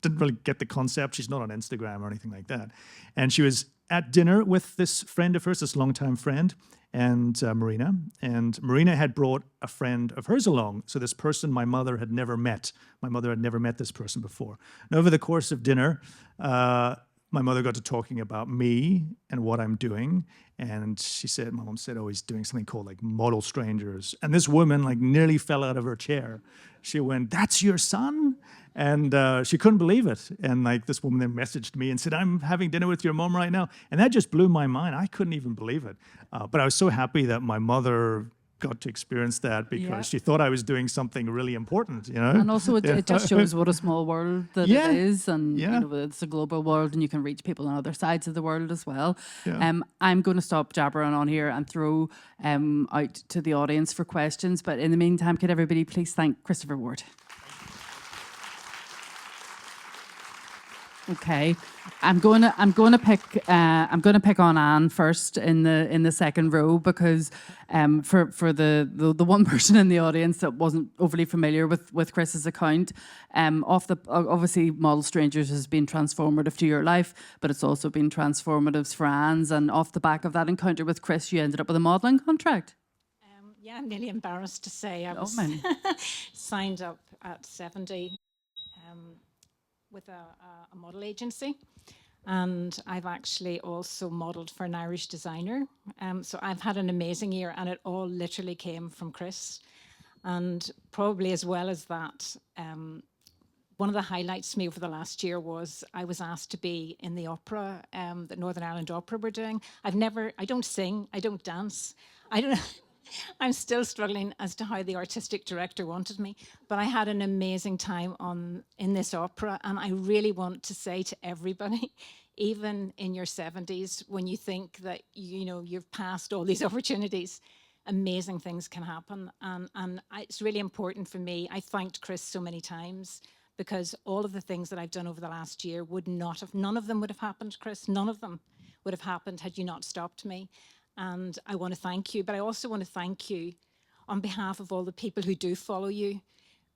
didn't really get the concept. She's not on Instagram or anything like that. And she was at dinner with this friend of hers, this longtime friend, and Marina. And Marina had brought a friend of hers along. So this person my mother had never met. My mother had never met this person before. And over the course of dinner, my mother got to talking about me and what I'm doing. And my mom said, oh, he's doing something called like Model Strangers. And this woman like nearly fell out of her chair. She went, "That's your son?" And she couldn't believe it. And like this woman then messaged me and said, "I'm having dinner with your mom right now." And that just blew my mind. I couldn't even believe it. But I was so happy that my mother got to experience that, because she thought I was doing something really important, And also it just shows what a small world that it is, and it's a global world, and you can reach people on other sides of the world as well. I'm going to stop jabbering on here and throw out to the audience for questions, but in the meantime, could everybody please thank Christopher Ward? Okay, I'm gonna pick on Anne first in the second row, because for the one person in the audience that wasn't overly familiar with Chris's account, obviously Model Strangers has been transformative to your life, but it's also been transformative for Anne's. And off the back of that encounter with Chris, you ended up with a modelling contract. Yeah, I'm nearly embarrassed to say I was signed up at 70. With a model agency, and I've actually also modelled for an Irish designer. So I've had an amazing year, and it all literally came from Chris. And probably as well as that, one of the highlights for me over the last year was I was asked to be in the opera that Northern Ireland Opera were doing. I don't sing, I don't dance, I don't know. I'm still struggling as to how the artistic director wanted me, but I had an amazing time in this opera, and I really want to say to everybody, even in your 70s, when you think that you've passed all these opportunities, amazing things can happen, and it's really important for me. I thanked Chris so many times, because all of the things that I've done over the last year none of them would have happened, Chris. None of them would have happened had you not stopped me. And I want to thank you, but I also want to thank you on behalf of all the people who do follow you,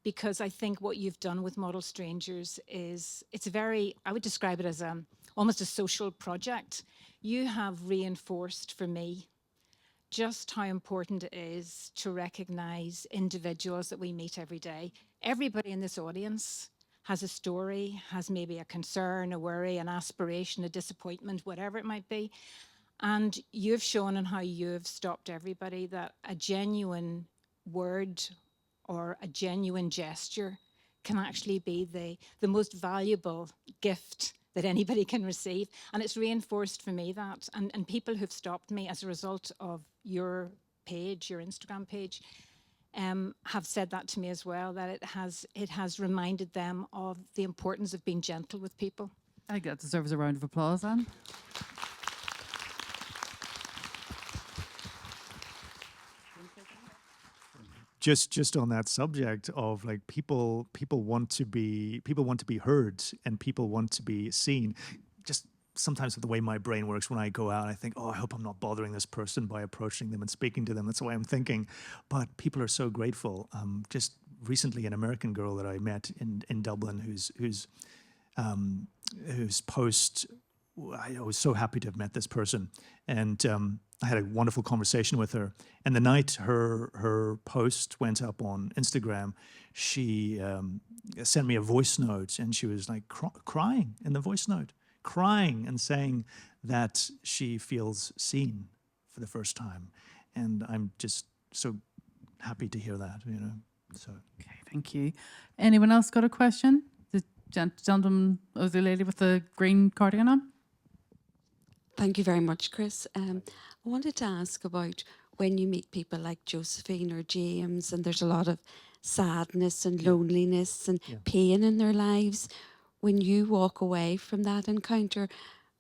because I think what you've done with Model Strangers I would describe it as almost a social project. You have reinforced for me just how important it is to recognize individuals that we meet every day. Everybody in this audience has a story, has maybe a concern, a worry, an aspiration, a disappointment, whatever it might be. And you've shown in how you've stopped everybody that a genuine word or a genuine gesture can actually be the most valuable gift that anybody can receive. And it's reinforced for me that, and people who've stopped me as a result of your page, your Instagram page, have said that to me as well, that it has reminded them of the importance of being gentle with people. I think that deserves a round of applause, Anne. Just on that subject of like people want to be heard and people want to be seen. Just sometimes with the way my brain works, when I go out, I think, oh, I hope I'm not bothering this person by approaching them and speaking to them. That's the way I'm thinking. But people are so grateful. Just recently, an American girl that I met in Dublin, whose post, I was so happy to have met this person, and I had a wonderful conversation with her. And the night her post went up on Instagram, she sent me a voice note, and she was like crying in the voice note, crying and saying that she feels seen for the first time. And I'm just so happy to hear that, you know. So okay, thank you. Anyone else got a question? The gentleman or the lady with the green cardigan on? Thank you very much, Chris. I wanted to ask about when you meet people like Josephine or James, and there's a lot of sadness and loneliness and pain in their lives. When you walk away from that encounter,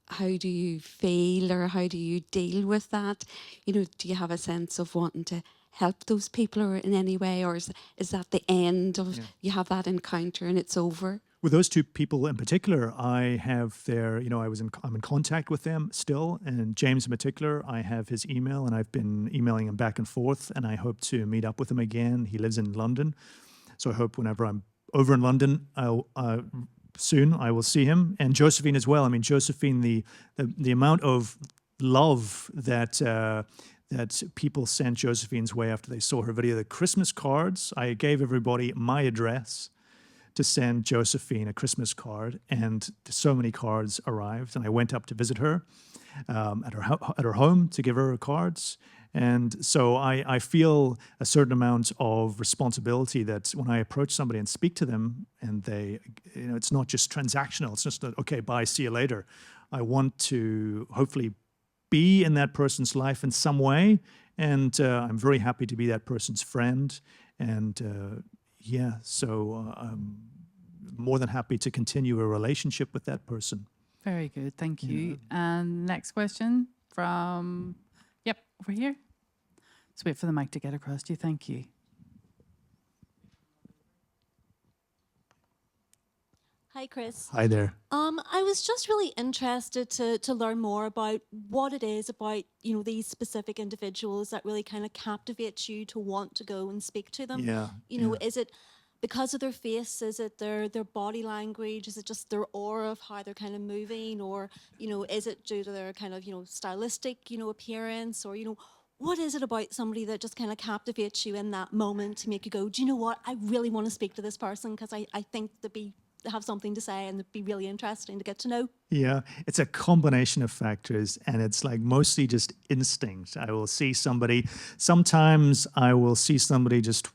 how do you feel, or how do you deal with that? You know, do you have a sense of wanting to help those people or in any way, or is that the end of you have that encounter and it's over? With those two people in particular, I have their, you know, I'm in contact with them still, and James in particular, I have his email, and I've been emailing him back and forth, and I hope to meet up with him again. He lives in London, so I hope whenever I'm over in London, soon I will see him, and Josephine as well. I mean, Josephine, the amount of love that that people sent Josephine's way after they saw her video, the Christmas cards. I gave everybody my address to send Josephine a Christmas card, and so many cards arrived, and I went up to visit her at her home to give her cards. And so I feel a certain amount of responsibility that when I approach somebody and speak to them, and they, you know, it's not just transactional, it's just that, okay, bye, see you later. I want to hopefully be in that person's life in some way, and I'm very happy to be that person's friend. And so I'm more than happy to continue a relationship with that person. Very good, thank you. And next question from, over here. Let's wait for the mic to get across to you, thank you. Hi, Chris. Hi there. I was just really interested to learn more about what it is about, you know, these specific individuals that really kind of captivates you to want to go and speak to them. You know, is it because of their face? Is it their body language? Is it just their aura of how they're kind of moving? Or, you know, is it due to their kind of, you know, stylistic, you know, appearance? Or, you know, what is it about somebody that just kind of captivates you in that moment to make you go, do you know what? I really want to speak to this person because I think they have something to say and it'd be really interesting to get to know. Yeah, it's a combination of factors, and it's like mostly just instinct. I will see somebody, sometimes I will see somebody just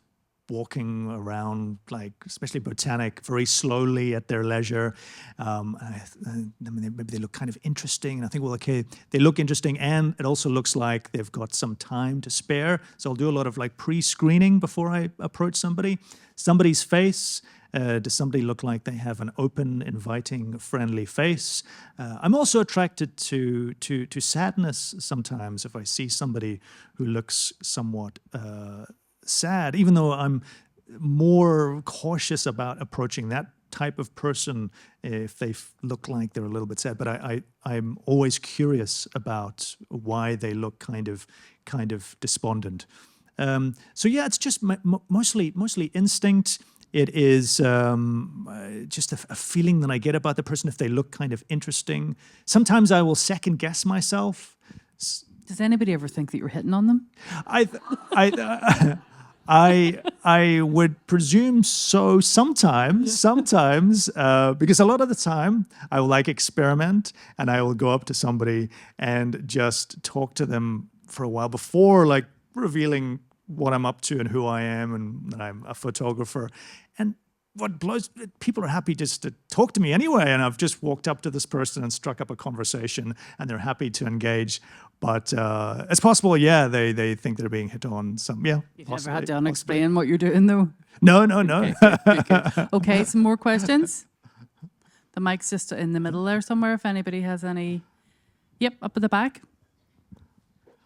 walking around, like especially botanic, very slowly at their leisure. I mean, maybe they look kind of interesting, and I think, well, okay, they look interesting, and it also looks like they've got some time to spare. So I'll do a lot of like pre-screening before I approach somebody. Somebody's face. Does somebody look like they have an open, inviting, friendly face? I'm also attracted to sadness sometimes if I see somebody who looks somewhat sad, even though I'm more cautious about approaching that type of person if they look like they're a little bit sad. But I'm always curious about why they look kind of despondent. So yeah, it's just mostly instinct. It is just a feeling that I get about the person if they look kind of interesting. Sometimes I will second guess myself. Does anybody ever think that you're hitting on them? I would presume so sometimes, because a lot of the time I will like experiment and I will go up to somebody and just talk to them for a while before like revealing what I'm up to and who I am and that I'm a photographer. And what blows, people are happy just to talk to me anyway. And I've just walked up to this person and struck up a conversation and they're happy to engage. But it's possible, yeah, they think they're being hit on some, yeah. You've never had to explain what you're doing though? No. Okay, okay, some more questions? The mic's just in the middle there somewhere if anybody has any. Yep, up at the back.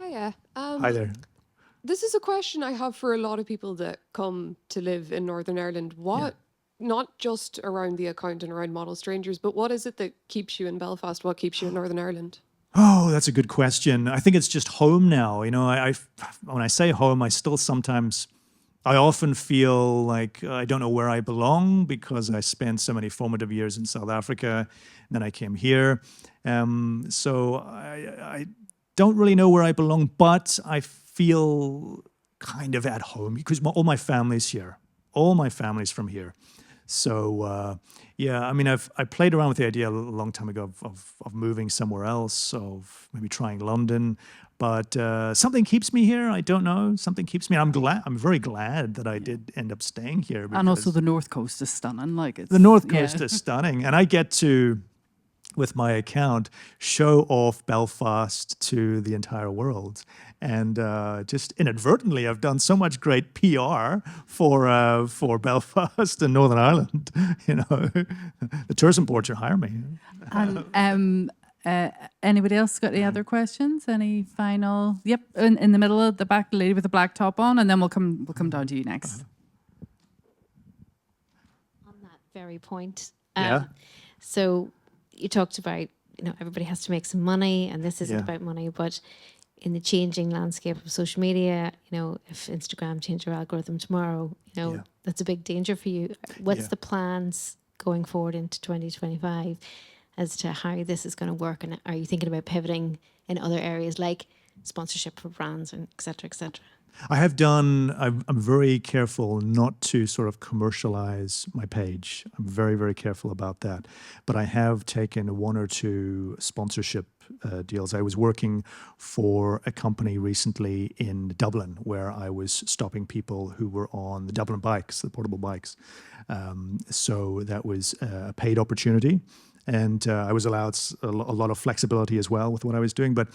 Hiya. Hi there. This is a question I have for a lot of people that come to live in Northern Ireland. Not just around the account and around Model Strangers, but what is it that keeps you in Belfast? What keeps you in Northern Ireland? Oh, that's a good question. I think it's just home now. You know, I when I say home, I often feel like I don't know where I belong because I spent so many formative years in South Africa, and then I came here. So I don't really know where I belong, but I feel kind of at home because all my family's here. All my family's from here. So yeah, I mean, I played around with the idea a long time ago of moving somewhere else, of maybe trying London, but something keeps me here. I don't know. Something keeps me. I'm very glad that I did end up staying here. And also the North Coast is stunning. Like it's the North Coast is stunning, and I get to, with my account, show off Belfast to the entire world. And just inadvertently, I've done so much great PR for Belfast and Northern Ireland. You know, the tourism board should hire me. And anybody else got any other questions? Any final? Yep, in the middle of the back, the lady with the black top on, and then we'll come down to you next. On that very point. Yeah. So you talked about, you know, everybody has to make some money, and this isn't about money, but in the changing landscape of social media, you know, if Instagram changed their algorithm tomorrow, you know, that's a big danger for you. What's the plans going forward into 2025 as to how this is going to work? And are you thinking about pivoting in other areas like sponsorship for brands and et cetera, et cetera? I'm very careful not to sort of commercialize my page. I'm very, very careful about that. But I have taken one or two sponsorship deals. I was working for a company recently in Dublin where I was stopping people who were on the Dublin bikes, the portable bikes. So that was a paid opportunity. And I was allowed a lot of flexibility as well with what I was doing. But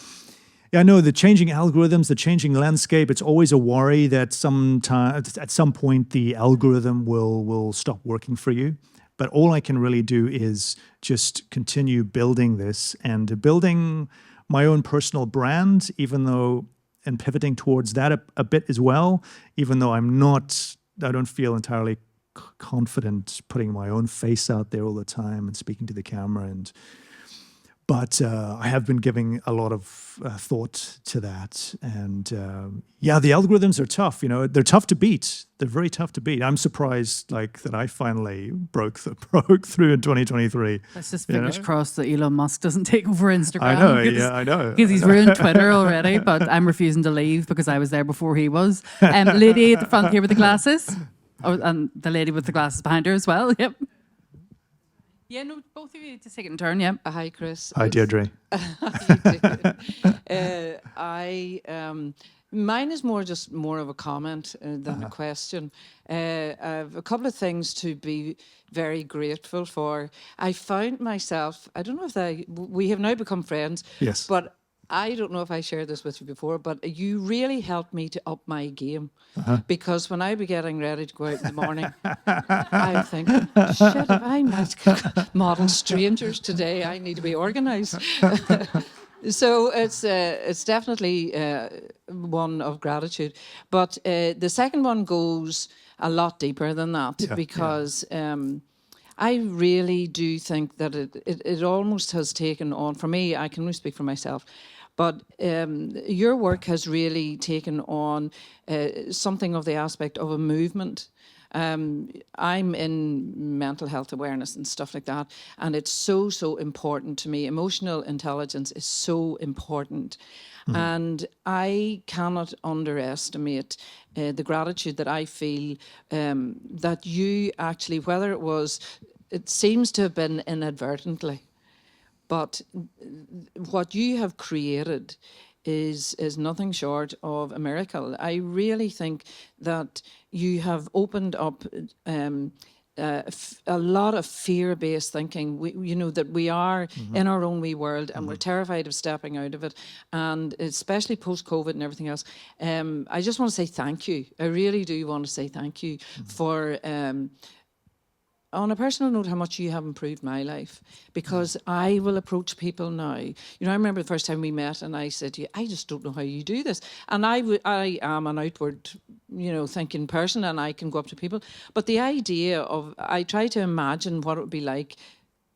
yeah, I know the changing algorithms, the changing landscape, it's always a worry that at some point the algorithm will stop working for you. But all I can really do is just continue building this and building my own personal brand, and pivoting towards that a bit as well, even though I don't feel entirely confident putting my own face out there all the time and speaking to the camera. But I have been giving a lot of thought to that. And the algorithms are tough. You know, they're tough to beat. They're very tough to beat. I'm surprised that I finally broke through in 2023. Let's just fingers crossed that Elon Musk doesn't take over Instagram. I know, I know. Because he's ruined Twitter already, but I'm refusing to leave because I was there before he was. Lady at the front here with the glasses. And the lady with the glasses behind her as well, yep. Yeah, no, both of you just take it in turn, yeah. Hi, Chris. Hi, Deirdre. Mine is more of a comment than a question. I have a couple of things to be very grateful for. I found myself, I don't know if we have now become friends. Yes. But I don't know if I shared this with you before, but you really helped me to up my game. Because when I be getting ready to go out in the morning, I'm thinking, shit, if I might model strangers today, I need to be organised. So it's definitely one of gratitude. But the second one goes a lot deeper than that because I really do think that it almost has taken on, for me, I can only speak for myself, but your work has really taken on something of the aspect of a movement. I'm in mental health awareness and stuff like that, and it's so, so important to me. Emotional intelligence is so important. And I cannot underestimate the gratitude that I feel that you actually, whether it seems to have been inadvertently, but what you have created is nothing short of a miracle. I really think that you have opened up a lot of fear-based thinking. That we are in our own wee world, and we're terrified of stepping out of it, and especially post-COVID and everything else. I just want to say thank you. I really do want to say thank you for, on a personal note, how much you have improved my life, because I will approach people now. I remember the first time we met, and I said to you, I just don't know how you do this. And I am an outward, thinking person, and I can go up to people. But the idea of, I try to imagine what it would be like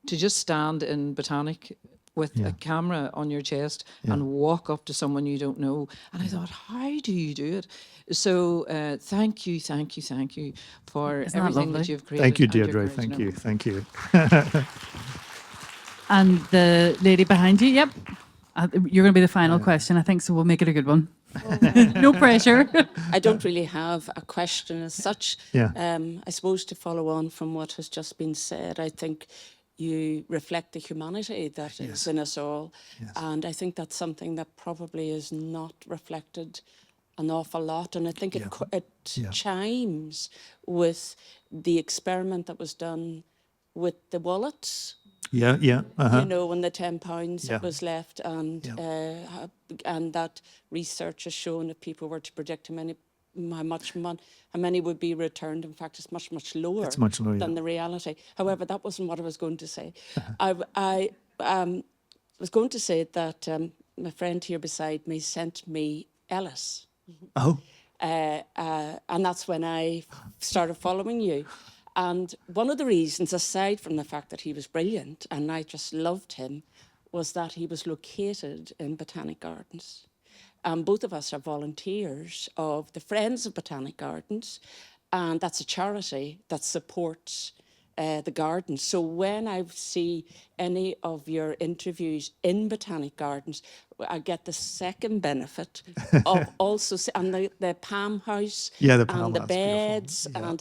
to just stand in Botanic with a camera on your chest and walk up to someone you don't know. And I thought, how do you do it? So thank you for everything that you've created. Thank you, Deirdre. Thank you. And the lady behind you, yep. You're going to be the final question, I think, so we'll make it a good one. No pressure. I don't really have a question as such. Yeah. I suppose to follow on from what has just been said, I think you reflect the humanity that is in us all. Yes. And I think that's something that probably is not reflected an awful lot. And I think it chimes with the experiment that was done with the wallets. Yeah. When the £10 that was left, and that research has shown if people were to predict how many would be returned. In fact, it's much lower. It's much lower than the reality. However, that wasn't what I was going to say. I was going to say that my friend here beside me sent me Ellis. Oh. And that's when I started following you. And one of the reasons, aside from the fact that he was brilliant and I just loved him, was that he was located in Botanic Gardens. And both of us are volunteers of the Friends of Botanic Gardens, and that's a charity that supports the gardens. So when I see any of your interviews in Botanic Gardens, I get the second benefit of also, and the Palm House, the Palm and the House, beds. beautiful.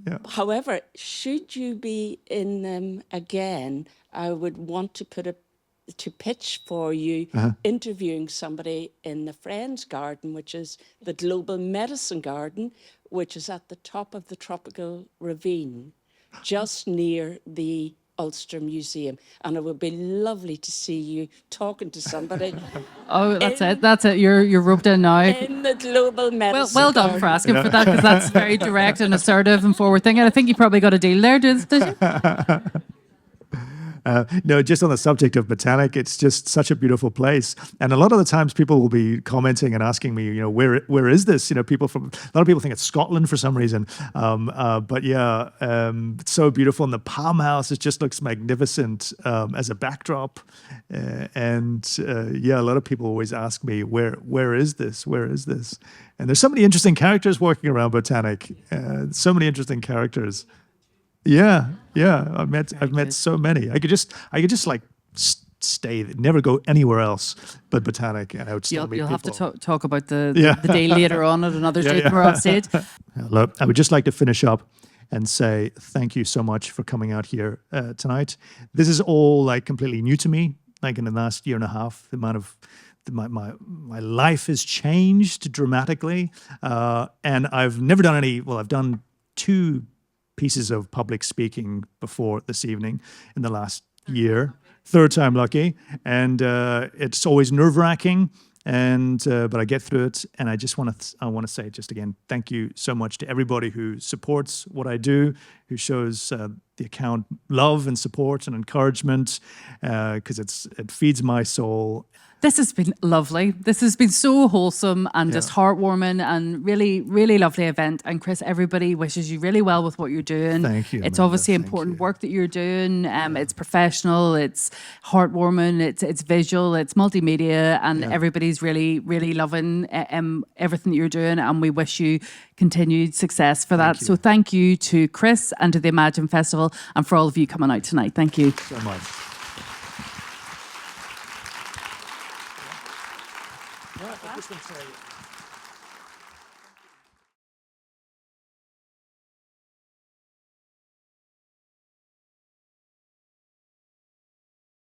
And however, should you be in them again, I would want to pitch for you interviewing somebody in the Friends Garden, which is the Global Medicine Garden, which is at the top of the Tropical Ravine, just near the Ulster Museum. And it would be lovely to see you talking to somebody. Oh, that's it. You're roped in now. In the Global Medicine Well done Garden. for asking for that, because that's very direct and assertive and forward thinking. I think you probably got a deal there, did you? No, just on the subject of Botanic, it's just such a beautiful place. And a lot of the times people will be commenting and asking me, where is this? A lot of people think it's Scotland for some reason. It's so beautiful. And the Palm House, it just looks magnificent as a backdrop. A lot of people always ask me, where is this? Where is this? And there's so many interesting characters working around Botanic. So many interesting characters. Yeah. I've met so many. I could just like stay, never go anywhere else but Botanic, and I would still meet You'll people. have to talk about the day later on at another stage when we're off stage. Look, I would just like to finish up and say thank you so much for coming out here tonight. This is all like completely new to me. Like in the last year and a half, the amount of my life has changed dramatically, and I've never done any. Well, I've done 2 pieces of public speaking before this evening in the last year. 3rd time lucky, and it's always nerve-wracking, but I get through it. And I want to say just again, thank you so much to everybody who supports what I do, who shows the account love and support and encouragement, because it feeds my soul. This has been lovely. This has been so wholesome and just heartwarming and really, really lovely event. And Chris, everybody wishes you really well with what you're doing. Thank you, It's Amanda. obviously Thank important work that you're doing. It's professional, it's heartwarming, it's visual, it's multimedia, and everybody's really, really loving everything that you're doing. And we wish you continued success for that. So thank you to Chris and to the Imagine Festival and for all of you coming out tonight. Thank you so much. I just want to say,